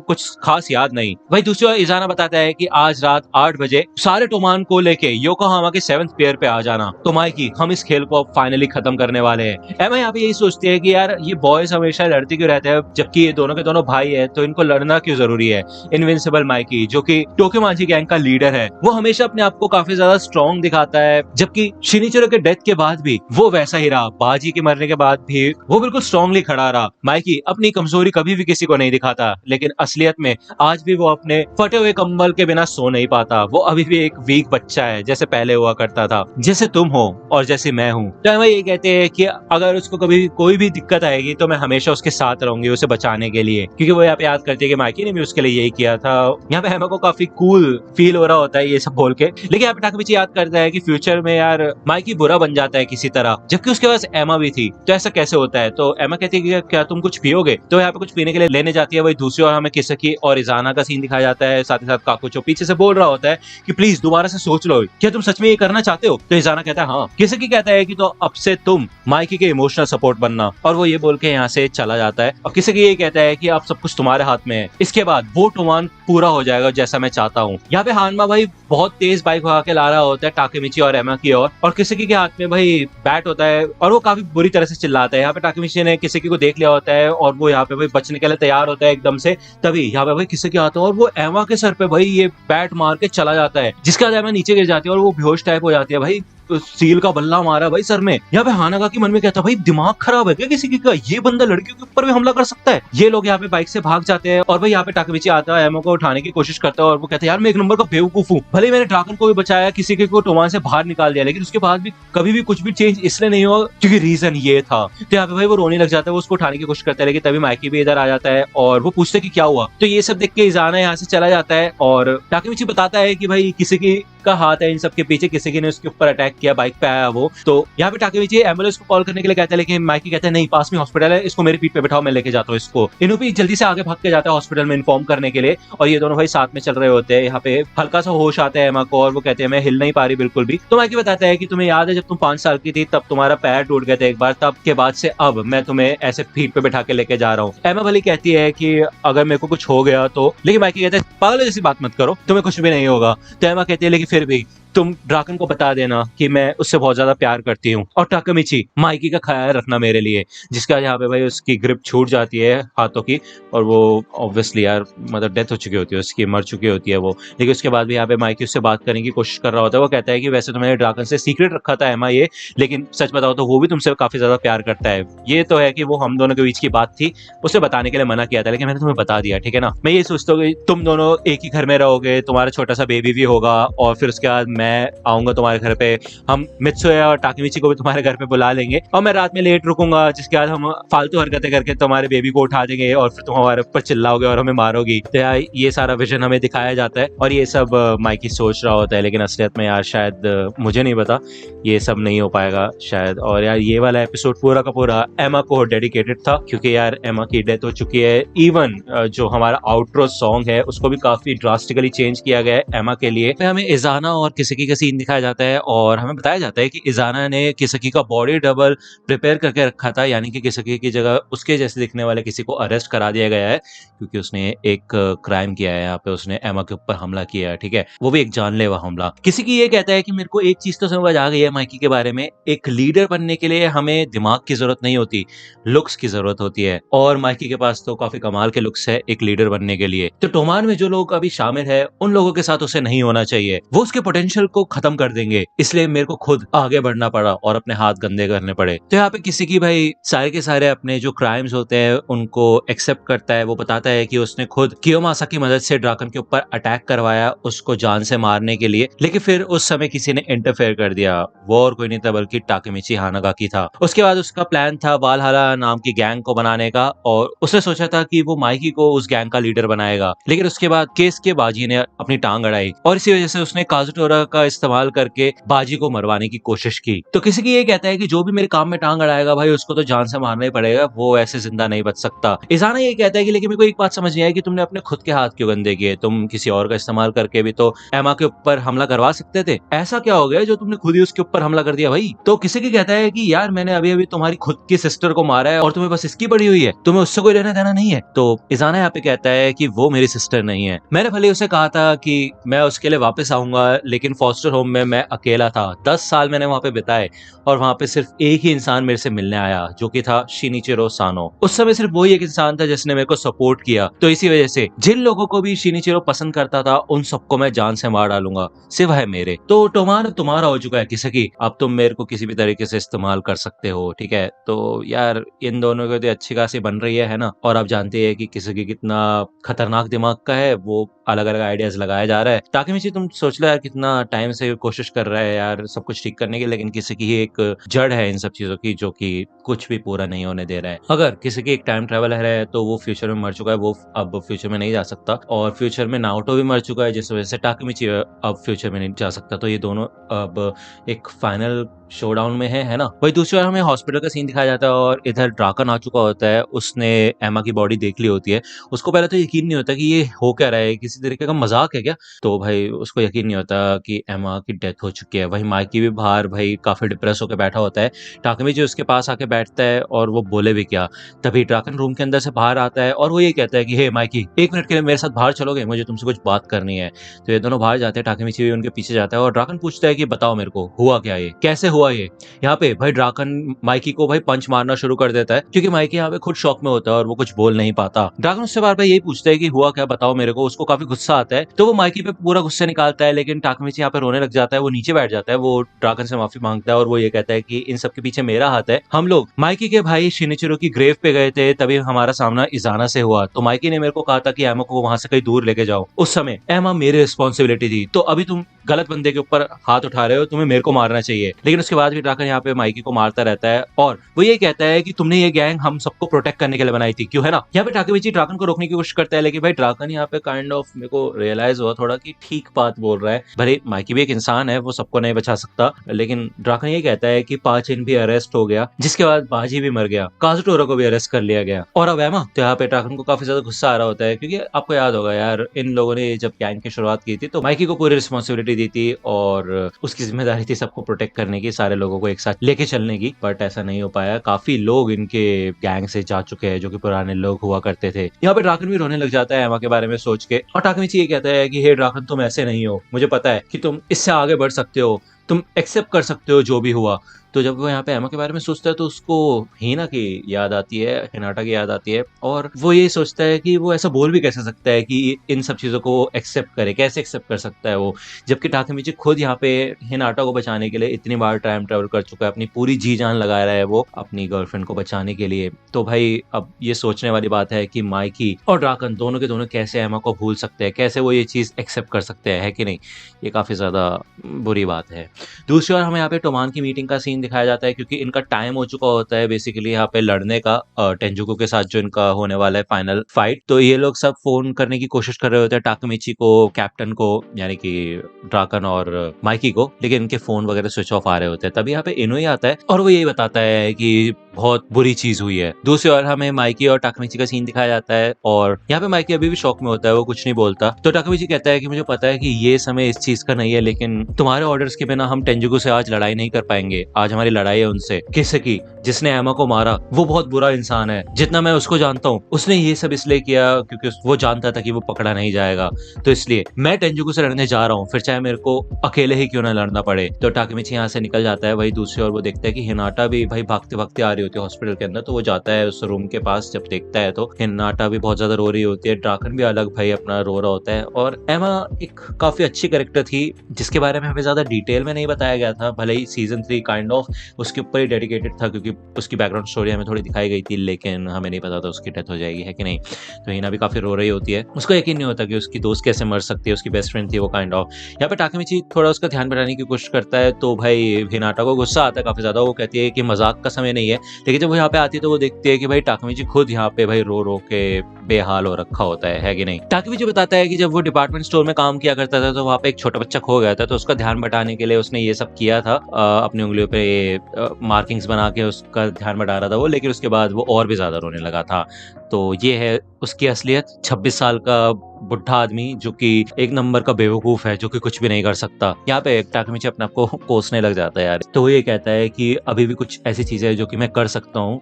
कुछ खास याद नहीं। वही दूसरी ओर इजाना बताता है कि आज रात 8 बजे सारे टोमान को लेके योकोहामा के 7th पियर पे आ जाना। तो माइकी हम इस खेल को अब फाइनली खत्म करने वाले हैं। एमा यहाँ पे यही सोचती है कि यार ये बॉयज हमेशा लड़ते क्यों रहते हैं जबकि ये दोनों के दोनों भाई है, तो इनको लड़ना क्यों जरूरी है। इनविंसिबल माइकी जो कि टोक्योमांची गैंग का लीडर है वो हमेशा अपने आप को काफी ज्यादा स्ट्रॉन्ग दिखाता है, जबकि शिनिचिरो के डेथ के बाद भी वो वैसा ही रहा, बाजी के मरने के बाद भी वो बिल्कुल स्ट्रांगली खड़ा रहा। माइकी अपनी कमजोरी कभी भी किसी को नहीं दिखाता, लेकिन असलियत में आज भी वो अपने फटे हुए कंबल के बिना सो नहीं पाता। वो अभी भी एक वीक बच्चा है जैसे पहले हुआ करता था, जैसे तुम हो और जैसे मैं हूँ। तो ये कहते हैं कि अगर उसको कभी कोई भी दिक्कत आएगी तो मैं हमेशा उसके साथ रहूंगी उसे बचाने के लिए, क्योंकि वो यहाँ पे याद करती है कि माइकी ने भी उसके लिए यही किया था। यहाँ पे हेमा को काफी कूल फील हो रहा होता है ये सब बोल के, लेकिन यहाँ पे टाकेमिची याद करता है कि फ्यूचर में यार माइकी बुरा बन जाता है किसी तरह, जबकि उसके पास एमा भी थी, तो ऐसा कैसे होता है। तो एमा कहती है कि क्या तुम कुछ पियोगे, तो यहाँ पे कुछ पीने के लिए लेने जाती है। वही दूसरी ओर हमें किसकी और इजाना का सीन दिखाया जाता है, साथ ही साथ काकुचो पीछे से बोल रहा होता है कि प्लीज दोबारा से सोच लो, क्या तुम सच में ये करना चाहते हो। तो इजाना कहता है हाँ। किसकी कहता है कि तो अब से तुम माइकी के इमोशनल सपोर्ट बनना, और वो ये बोल के यहाँ से चला जाता है। और किसकी ये कहता है कि अब सब कुछ तुम्हारे हाथ में है, इसके बाद वो टोमान पूरा हो जाएगा जैसा मैं चाहता हूँ। यहाँ पे हानमा भाई बहुत तेज बाइक भगा के ला रहा होता है टाकेमिची और एमा की ओर, और किसकी के हाथ में भाई बैट होता है और वो काफी बुरी तरह से चिल्लाता है। यहाँ पे टाकेमिची ने किसकी को देख लिया होता है और वो यहाँ पे भाई बचने के लिए तैयार होता है एकदम से, तभी यहाँ पे भाई किसकी आता है और वो एमा के सर पे भाई ये बैट मार के चला जाता है, जिसके बाद एमा नीचे गिर जाती है और वो बेहोश टाइप हो जाती है। भाई सील का बल्ला मारा भाई सर में। यहाँ पे हानागा की मन में कहता भाई दिमाग खराब है क्या किसी का, ये बंदा लड़कियों के ऊपर भी हमला कर सकता है। ये लोग यहाँ पे बाइक से भाग जाते हैं और भाई यहाँ पे टाकेमिची आता है, एमा को उठाने की कोशिश करता है और वो कहता है यार मैं एक नंबर का बेवकूफ हूँ, भले मैंने ड्रैगन को भी बचाया, किसी के को टोमान से बाहर निकाल दिया, लेकिन उसके बाद भी कभी भी कुछ भी चेंज इसलिए नहीं हुआ क्योंकि रीजन ये था। तो यहाँ पे भाई वो रोने लग जाता है, वो उसको उठाने की कोशिश करता है, लेकिन तभी माइकी भी इधर आ जाता है और वो पूछते कि क्या हुआ। तो ये सब देख के इजाना यहाँ से चला जाता है और टाकेमिची बताता है कि भाई किसी का हाथ है इन सब के पीछे, किसी ने उसके ऊपर अटैक किया, बाइक पे आया वो। तो यहाँ पे टाकेमिची एम्बुलेंस को कॉल करने के लिए कहता है, लेकिन माइकी कहता है नहीं पास में हॉस्पिटल है, इसको मेरी पीठ पे बैठाओ मैं लेके जाता हूँ इसको। इनुपी जल्दी से आगे भाग के जाता है हॉस्पिटल में इन्फॉर्म करने के लिए और ये दोनों भाई साथ में चल रहे होते हैं। यहाँ पे हल्का सा होश आता है एमा को और वो कहते हैं मैं हिल नहीं पा रही बिल्कुल भी। तो माइकी बताता है कि तुम्हें याद है जब तुम 5 साल की थी तब तुम्हारा पैर टूट गया था एक बार, तब के बाद से अब मैं तुम्हें ऐसे पीठ पे बैठा के लेके जा रहा हूँ। एमा भली कहती है कि अगर मेरे को कुछ हो गया तो, लेकिन माइकी कहता है पागल जैसी बात मत करो, तुम्हें कुछ भी नहीं होगा। तो एमा कहती है लेकिन फिर भी तुम ड्राकन को बता देना कि मैं उससे बहुत ज्यादा प्यार करती हूँ, और टाकामिची माइकी का ख्याल रखना मेरे लिए। जिसका यहाँ पे भाई उसकी ग्रिप छूट जाती है हाथों की, और वो ऑब्वियसली यार मतलब डेथ हो चुकी होती है उसकी, मर चुकी होती है वो। लेकिन उसके बाद भी यहाँ पे माइकी उससे बात करने की कोशिश कर रहा होता है। वो कहता है कि वैसे तो मैंने ड्राकन से सीक्रेट रखा था एमा ये, लेकिन सच बताओ तो वो भी तुमसे काफी ज्यादा प्यार करता है। ये तो है कि वो हम दोनों के बीच की बात थी, उसे बताने के लिए मना किया था, लेकिन मैंने तुम्हें बता दिया, ठीक है ना। मैं ये सोचता हूँ कि तुम दोनों एक ही घर में रहोगे, तुम्हारा छोटा सा बेबी भी होगा, और फिर उसके बाद मैं आऊंगा तुम्हारे घर पे, हम मित्सुया और टाकिमिची को भी तुम्हारे घर पे बुला लेंगे, और मैं रात में लेट रुकूंगा, जिसके बाद हम फालतू हरकतें करके तुम्हारे बेबी को उठा देंगे, और फिर तुम हमारे ऊपर चिल्लाओगे और हमें मारोगी। तो यार ये सारा विजन हमें दिखाया जाता है, और ये सब माइकी सोच रहा होता है, लेकिन असलियत में यार शायद मुझे नहीं पता, ये सब नहीं हो पाएगा शायद। और यार ये वाला एपिसोड पूरा का पूरा एमा को डेडिकेटेड था, क्योंकि यार एमा की डेथ हो चुकी है। इवन जो हमारा आउटरो सॉन्ग है उसको भी काफी ड्रास्टिकली चेंज किया गया है एमा के लिए। फिर हमें इजाना और किसकी का सीन दिखाया जाता है, और हमें बताया जाता है कि इजाना ने किसकी का बॉडी डबल प्रिपेयर करके रखा था, यानी कि किसकी की जगह उसके जैसे दिखने वाले किसी को अरेस्ट करा दिया गया है, क्योंकि उसने एक क्राइम किया है यहाँ पे, उसने एमा के ऊपर हमला किया है, ठीक है, वो भी एक जानलेवा हमला। किसी की ये कहता है कि मेरे को एक चीज तो समझ आ गई है माइकी के बारे में, एक लीडर बनने के लिए हमें दिमाग की जरूरत नहीं होती, लुक्स की जरूरत होती है, और माइकी के पास तो काफी कमाल के लुक्स है एक लीडर बनने के लिए। तो टोमान में जो लोग अभी शामिल है उन लोगों के साथ उसे नहीं होना चाहिए, वो उसके पोटेंशियल को खत्म कर देंगे, इसलिए मेरे को खुद आगे बढ़ना पड़ा और अपने हाथ गंदे करने पड़े। तो यहाँ पे किसी की भाई सारे के सारे अपने जो क्राइम्स होते हैं उनको एक्सेप्ट करता है। वो बताता है कि उसने खुद कियोमासा की मदद से ड्राकन के ऊपर अटैक करवाया उसको जान से मारने के लिए, लेकिन फिर उस समय किसी ने इंटरफेयर कर दिया। वो और कोई नहीं था बल्कि टाकेमिची हानागाकी था। उसके बाद उसका प्लान था वालहला नाम की गैंग को बनाने का, और उसने सोचा था कि वो माइकी को उस गैंग का लीडर बनाएगा, लेकिन उसके बाद केस के बाजी ने अपनी टांग अड़ाई, और इसी वजह से उसने काजुटोरा का इस्तेमाल करके बाजी को मरवाने की कोशिश की। तो किसी की ये कहता है कि जो भी मेरे काम में टांग अड़ाएगा भाई उसको तो जान से मारना ही पड़ेगा, वो ऐसे जिंदा नहीं बच सकता। इजाना ये कहता है कि लेकिन मेरे को एक बात समझ नहीं आई कि तुमने अपने खुद के हाथ क्यों गंदे किए, तुम किसी और का इस्तेमाल करके भी तो एमा के ऊपर हमला करवा सकते थे, ऐसा क्या हो गया जो तुमने खुद ही उसके ऊपर हमला कर दिया भाई। तो किसी की कहता है कि यार मैंने अभी अभी तुम्हारी खुद की सिस्टर को मारा है और तुम्हें बस इसकी पड़ी हुई है, तुम्हें उससे कोई लेना देना नहीं है। तो इजाना यहाँ पे कहता है कि वो मेरी सिस्टर नहीं है, मैंने भले उसे कहा था कि मैं उसके लिए वापस आऊंगा, लेकिन फॉस्टर होम में मैं अकेला था, 10 साल मैंने वहां पे बिताए, और वहां पे सिर्फ एक ही इंसान मेरे से मिलने आया जो कि था शिनिचिरो सानो। उस समय सिर्फ वही एक इंसान था जिसने मेरे को सपोर्ट किया, तो इसी वजह से जिन लोगों को भी शिनिचिरो पसंद करता था उन सबको मैं जान से मार डालूंगा सिवाय मेरे। तो टोमान तुम्हारा हो चुका है किसकी, अब तुम मेरे को किसी भी तरीके से इस्तेमाल कर सकते हो, ठीक है। तो यार इन दोनों की तो अच्छी खासी बन रही है ना, और आप जानते हैं कि किसकी कितना खतरनाक दिमाग का है, वो अलग अलग आइडियाज लगाया जा रहा है। ताकि तुम सोच लो यार कितना टाइम से कोशिश कर रहा है यार सब कुछ ठीक करने की, लेकिन किसी की एक जड़ है इन सब चीजों की जो कि कुछ भी पूरा नहीं होने दे रहा है। अगर किसी की एक टाइम ट्रेवलर है तो वो फ्यूचर में मर चुका है, वो अब फ्यूचर में नहीं जा सकता, और फ्यूचर में नाओटो भी मर चुका है जिस वजह से टाकामिची अब फ्यूचर में नहीं जा सकता। तो ये दोनों अब एक फाइनल शोडाउन में है ना। वही दूसरी बार हमें हॉस्पिटल का सीन दिखाया जाता है, और इधर ड्राकन आ चुका होता है, उसने एमा की बॉडी देख ली होती है। उसको पहले तो यकीन नहीं होता कि ये हो क्या रहा है, किसी तरीके का मजाक है क्या। तो भाई उसको यकीन नहीं होता कि एमा की डेथ हो चुकी है। वही माइकी भी बाहर भाई काफी डिप्रेस होकर बैठा होता है। टाकामिची उसके पास आके बैठता है और वो बोले भी क्या, तभी ड्राकन रूम के अंदर से बाहर आता है और वो ये कहता है कि हे माइकी, 1 मिनट के लिए मेरे साथ बाहर चलोगे, मुझे तुमसे कुछ बात करनी है। तो ये दोनों बाहर जाते हैं, टाकामिची भी उनके पीछे जाता है, और ड्राकन पूछता है कि बताओ मेरे को हुआ क्या, ये कैसे हुआ ये। यहाँ पे भाई ड्राकन माइकी को भाई पंच मारना शुरू कर देता है, क्योंकि माइकी यहाँ पे खुद शॉक में होता है और वो कुछ बोल नहीं पाता। ड्राकन उससे बार बार यही पूछता है कि हुआ क्या, बताओ मेरे को। उसको काफी गुस्सा आता है, तो वो माइकी पे पूरा गुस्सा निकालता है, लेकिन टाकामिची यहाँ पे रोने लग जाता है। वो नीचे बैठ जाता है, वो ड्राकन से माफी मांगता है, और वो ये कहता है कि इन सब के पीछे मेरा हाथ है। हम लोग माइकी के भाई शिनिचिरो की ग्रेव पे गए थे, तभी हमारा सामना इजाना से हुआ। तो माइकी ने मेरे को कहा था कि एमा को वहां से कहीं दूर लेके जाओ, उस समय एमा मेरी रिस्पॉन्सिबिलिटी थी। तो अभी तुम गलत बंदे के ऊपर हाथ उठा रहे हो, तुम्हें मेरे को मारना चाहिए। लेकिन उसके बाद भी ड्राकन यहाँ पे माइकी को मारता रहता है, और वो ये कहता है कि तुमने ये गैंग हम सबको प्रोटेक्ट करने के लिए बनाई थी, क्यों है ना। यहाँ पे टाकामिची ड्राकन को रोकने की कोशिश करता है, लेकिन भाई ड्राकन यहाँ पे काइंड ऑफ मेरे को रियलाइज हुआ थोड़ा कि ठीक बात बोल रहा है। भले माइकी भी एक इंसान है, वो सबको नहीं बचा सकता, लेकिन ड्राकन ये कहता है कि पाचिन भी अरेस्ट हो गया, जिसके बाद बाजी भी मर गया, काजुटोरा को भी अरेस्ट कर लिया गया, और अब एमा। तो यहाँ पे ड्राकन को काफी ज्यादा गुस्सा आ रहा होता है, क्योंकि आपको याद होगा यार इन लोगों ने जब गैंग की शुरुआत की थी तो माइकी को पूरी रिस्पॉन्सिबिलिटी दी थी और उसकी जिम्मेदारी थी सबको प्रोटेक्ट करने की, सारे लोगों को एक साथ लेके चलने की, बट ऐसा नहीं हो पाया। काफी लोग इनके गैंग से जा चुके हैं जो कि पुराने लोग हुआ करते थे। यहाँ पे ड्राकन भी रोने लग जाता है एमा के बारे में सोच के, और टाकेमिची ये कहता है कि हे ड्राकन, तुम ऐसे नहीं हो, मुझे पता है कि तुम इससे आगे बढ़ सकते हो, तुम एक्सेप्ट कर सकते हो जो भी हुआ। तो जब वो यहाँ पे एमा के बारे में सोचता है तो उसको हिना की याद आती है, हिनाटा की याद आती है, और वो ये सोचता है कि वो ऐसा बोल भी कैसे सकता है कि इन सब चीजों को एक्सेप्ट करे, कैसे एक्सेप्ट कर सकता है वो, जबकि टाकेमिची खुद यहाँ पे हिनाटा को बचाने के लिए इतनी बार टाइम ट्रेवल कर चुका है, अपनी पूरी जी जान लगा रहा है वो अपनी गर्लफ्रेंड को बचाने के लिए। तो भाई अब ये सोचने वाली बात है कि माइकी और ड्राकन दोनों के दोनों कैसे एमा को भूल सकते हैं, कैसे वो ये चीज एक्सेप्ट कर सकते हैं, है कि नहीं? ये काफी ज्यादा बुरी बात है। दूसरी ओर हमें यहाँ पे टोमान की मीटिंग का सीन दिखाया जाता है, क्योंकि इनका टाइम हो चुका होता है बेसिकली यहाँ पे लड़ने का, टेंजुको के साथ जो इनका होने वाला है फाइनल फाइट। तो ये लोग सब फोन करने की कोशिश कर रहे होते हैं टाकेमिची को, कैप्टन को, यानी कि ड्राकन और माइकी को, लेकिन इनके फोन वगैरह स्विच ऑफ आ रहे होते हैं। तभी यहाँ पे इनुई आता है और वो यही बताता है कि बहुत बुरी चीज हुई है। दूसरी ओर हमें माइकी और टाकेमिची का सीन दिखाया जाता है, और यहाँ पे माइकी अभी भी शॉक में होता है, वो कुछ नहीं बोलता। तो टाकेमिची कहता है कि मुझे पता है कि ये समय इस चीज का नहीं है, लेकिन तुम्हारे ऑर्डर्स के बिना हम टेंजुको से आज लड़ाई नहीं कर पाएंगे। आज हमारी लड़ाई है उनसे। किसकी? जिसने एमा को मारा, वो बहुत बुरा इंसान है। जितना मैं उसको जानता हूँ, उसने ये सब इसलिए किया क्योंकि वो जानता था कि वो पकड़ा नहीं जाएगा, तो इसलिए मैं टेंजुको से लड़ने जा रहा हूँ, फिर चाहे मेरे को अकेले ही क्यों ना लड़ना पड़े। तो टाकेमिची यहाँ से निकल जाता है। वही दूसरी ओर वो देखता है कि हिनाटा भी भाई भागते भागते आ रही होती है हॉस्पिटल के अंदर, तो वो जाता है उस रूम के पास। जब देखता है तो हिनाटा भी बहुत ज्यादा रो रही होती है, ड्राकन भी अलग भाई अपना रो रहा होता है। और एमा एक काफी अच्छी कैरेक्टर थी जिसके बारे में हमें ज्यादा डिटेल में नहीं बताया गया था, भले ही सीजन 3 काइंड ऑफ उसके ऊपर ही डेडिकेटेड था, क्योंकि उसकी बैकग्राउंड स्टोरी हमें थोड़ी दिखाई गई थी, लेकिन हमें नहीं पता था उसकी डेथ हो जाएगी, है कि नहीं? तो हिना भी काफी रो रही होती है, उसको यकीन नहीं होता कि उसकी दोस्त कैसे मर सकती है, उसकी बेस्ट फ्रेंड थी वो काइंड ऑफ। यहाँ पे टाकेमिची थोड़ा उसका ध्यान बढ़ाने की कोशिश करता है, तो भाई हिनाटा को गुस्सा आता है काफी ज्यादा। वो कहती है कि मजाक का समय नहीं है, लेकिन जब वो यहाँ पे आती है तो वो देखती है कि भाई टाकेमिची खुद यहाँ पे भाई रो रो के बेहाल हो रखा होता है कि नहीं? टाकेमिची बताता है कि जब वो डिपार्टमेंट स्टोर में काम किया करता था तो वहाँ पे एक छोटा बच्चा खो गया था, तो उसका ध्यान बटाने के लिए उसने ये सब किया था, अपनी उंगलियों पे मार्किंग्स बना के उसका ध्यान बटा रहा था वो, लेकिन उसके बाद वो और भी ज्यादा रोने लगा था। तो ये है उसकी असलियत, 26 साल का बुढ़ा आदमी जो कि एक नंबर का बेवकूफ है, जो कि कुछ भी नहीं कर सकता। यहाँ पे टाकेमिची अपने आप को कोसने लग जाता है यार। तो वो ये कहता है कि अभी भी कुछ ऐसी चीजें हैं जो कि मैं कर सकता हूँ,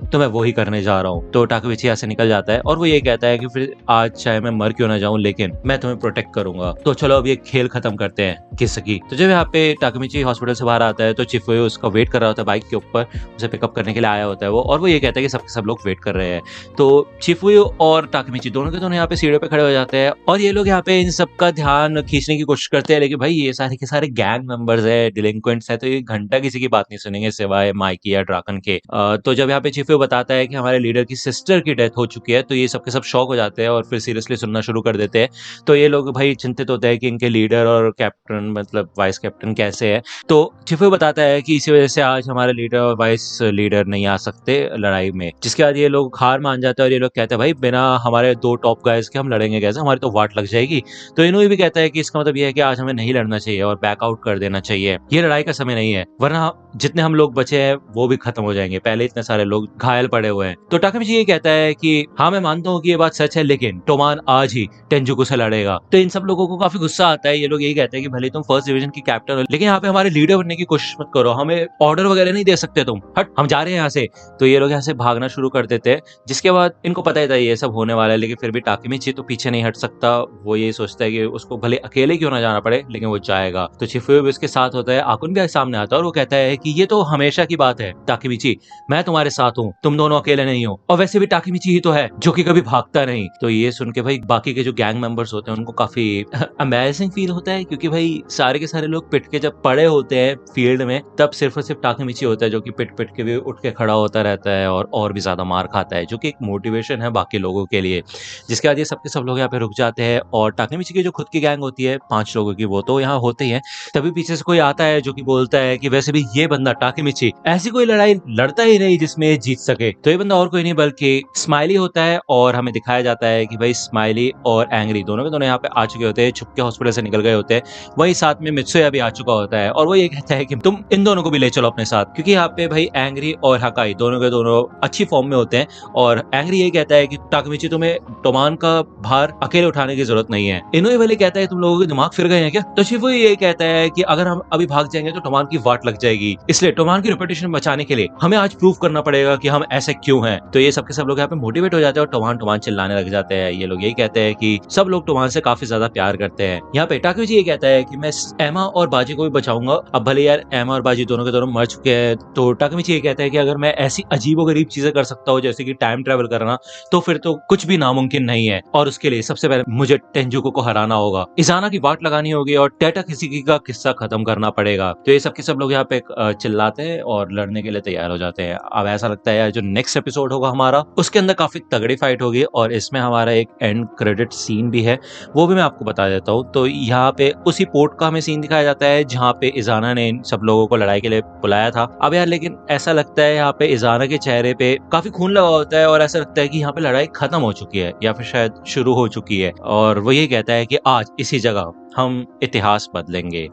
तो मैं वो ही करने जा रहा हूँ। तो टाकेमिची यहाँ से निकल जाता है और वो ये कहता है कि फिर आज चाहे मैं मर क्यों ना जाऊं, लेकिन मैं तुम्हें प्रोटेक्ट करूंगा। तो चलो अब ये खेल खत्म करते हैं किसकी। तो जब यहाँ पे टाकेमिची हॉस्पिटल से बाहर आता है तो चिफुयो उसका वेट कर रहा होता है बाइक के ऊपर, उसे पिकअप करने के लिए आया होता है वो, और वो ये कहता है कि सबके सब लोग वेट कर रहे हैं। तो चिफुयो और टाकेमिची दोनों के दोनों यहाँ पे सीढ़ियों पे खड़े हो जाते हैं, और ये लोग यहाँ पे इन सब का ध्यान खींचने की कोशिश करते हैं, लेकिन भाई ये सारे के सारे गैंग मेंबर्स है, डिलिंक्वेंट्स है, तो ये घंटा किसी की बात नहीं सुनेंगे सिवाय माइकी या ड्राकन के। तो जब यहाँ पे चिफुयो बताता है कि हमारे लीडर की सिस्टर की डेथ हो चुकी है, तो ये सबके सब शॉक हो जाते हैं और फिर सीरियसली सुनना शुरू कर देते हैं। तो ये लोग भाई चिंतित होते हैं कि इनके लीडर और कैप्टन मतलब वाइस कैप्टन कैसे है। तो चिफुयो बताता है कि इसी वजह से आज हमारे लीडर और वाइस लीडर नहीं आ सकते लड़ाई में, जिसके बाद ये लोग हार मान जाते हैं और ये लोग कहते हैं भाई बिना हमारे 2 टॉप गाइज के हम लड़ेंगे कैसे, हमारी तो वाट लग जाएगी। तो इनुई भी कहता है कि इसका मतलब ये है कि आज हमें नहीं लड़ना चाहिए और बैकआउट कर देना चाहिए, ये लड़ाई का समय नहीं है, वरना जितने हम लोग बचे हैं वो भी खत्म हो जाएंगे, पहले इतने सारे लोग घायल पड़े हुए हैं। तो टाकेमिची ये कहता है कि हाँ मैं मानता हूँ कि ये बात सच है, लेकिन टोमान आज ही टेंजुको से लड़ेगा। तो इन सब लोगों को काफी गुस्सा आता है, ये लोग यही कहते हैं कि भले तुम फर्स्ट डिवीजन की कैप्टन हो, लेकिन यहाँ पे हमारे लीडर बनने की कोशिश मत करो, हमें ऑर्डर वगैरह नहीं दे सकते तुम, हट हम जा रहे हैं यहाँ से। तो ये लोग यहाँ से भागना शुरू कर देते हैं, जिसके बाद इनको पता ही था ये सब होने वाला है, लेकिन फिर भी टाकेमिची तो पीछे नहीं हट सकता। वो ये सोचता है कि उसको भले अकेले क्यों ना जाना पड़े, लेकिन वो जाएगा। तो चिफुयो भी उसके साथ होता है, आकुन भी सामने आता है और वो कहता है कि ये तो हमेशा की बात है टाकेमिची, मैं तुम्हारे साथ हूँ, तुम दोनों अकेले नहीं हो, और वैसे भी टाकेमिची ही तो है जो कि कभी भागता नहीं। तो ये सुन के भाई बाकी के जो गैंग मेंबर्स होते हैं उनको काफी अमेजिंग फील होता है, क्योंकि भाई सारे के सारे लोग पिट के जब पड़े होते हैं फील्ड में, तब सिर्फ और सिर्फ टाकेमिची होता है जो कि पिट पिट के भी उठ के खड़ा होता रहता है और भी ज्यादा मार खाता है, जो कि एक मोटिवेशन है बाकी लोगों के लिए। जिसके बाद ये सबके सब लोग यहाँ पे रुक जाते हैं, और टाकेमिची की जो खुद की गैंग होती है 5 लोगों की, वो तो यहाँ होते ही है। तभी पीछे से कोई आता है जो कि बोलता है कि वैसे भी ये बंदा टाकेमिची ऐसी कोई लड़ाई लड़ता ही नहीं जिसमें ये जीत सके। तो ये बंदा और कोई नहीं बल्कि स्माइली होता है, और हमें दिखाया जाता है कि भाई स्माइली और एंग्री दोनों के दोनों यहाँ पे आ चुके होते हैं, छुप के हॉस्पिटल से निकल गए होते हैं। वही साथ में मित्सुया भी आ चुका होता है, और वो ये कहता है कि तुम इन दोनों को भी ले चलो अपने साथ, क्योंकि यहाँ पे भाई एंग्री और हकाई दोनों के दोनों अच्छी फॉर्म में होते हैं। और एंग्री ये कहता है कि टाकेमिची तुम्हें टोमान का भार अकेले उठाने की जरूरत नहीं है। इनोue कहता है तुम लोगों के दिमाग फिर गए हैं क्या? तो शिफुया ये कहता है कि अगर हम अभी भाग जाएंगे तो टोमान की वाट लग जाएगी, इसलिए टोमान की रेपुटेशन बचाने के लिए हमें आज प्रूव करना पड़ेगा कि हम ऐसे क्यों हैं। तो ये सबके सब लोग यहाँ पे मोटिवेट हो जाते हैं और टोमान टोमान चिल्लाने लग जाते हैं। ये लोग यही कहते हैं कि सब लोग टोमान से काफी ज्यादा प्यार करते हैं। यहाँ पे टाकेमिची ये कहता है कि मैं एमा और बाजी को भी बचाऊंगा। अब भले यार एमा और बाजी दोनों के दोनों मर चुके हैं, तो टाकेमिची ये कहता है कि अगर मैं ऐसी अजीबोगरीब चीजें कर सकता हूँ जैसे कि टाइम ट्रेवल करना, तो फिर तो कुछ भी नामुमकिन नहीं है, और उसके लिए सबसे पहले मुझे टेंजुको को हराना होगा, इजाना की वाट लगानी होगी और टेटा किसी का किस्सा खत्म करना पड़ेगा। तो ये सबके सब लोग यहाँ पे चिल्लाते हैं और लड़ने के लिए तैयार हो जाते हैं। अब ऐसा लगता है यार जो नेक्स्ट एपिसोड होगा हमारा, उसके अंदर काफी तगड़ी फाइट होगी और इसमें हमारा एक एंड क्रेडिट सीन भी है, वो भी मैं आपको बता देता हूँ। तो यहाँ पे उसी पोर्ट का हमें सीन दिखाया जाता है जहाँ पे इजाना ने इन सब लोगों को लड़ाई के लिए बुलाया था। अब यार लेकिन ऐसा लगता है यहाँ पे इजाना के चेहरे पे काफी खून लगा होता है और ऐसा लगता है कि यहाँ पे लड़ाई खत्म हो चुकी है या फिर शायद शुरू हो चुकी है, और वो ये कहता है कि आज इसी जगह हम इतिहास बदलेंगे।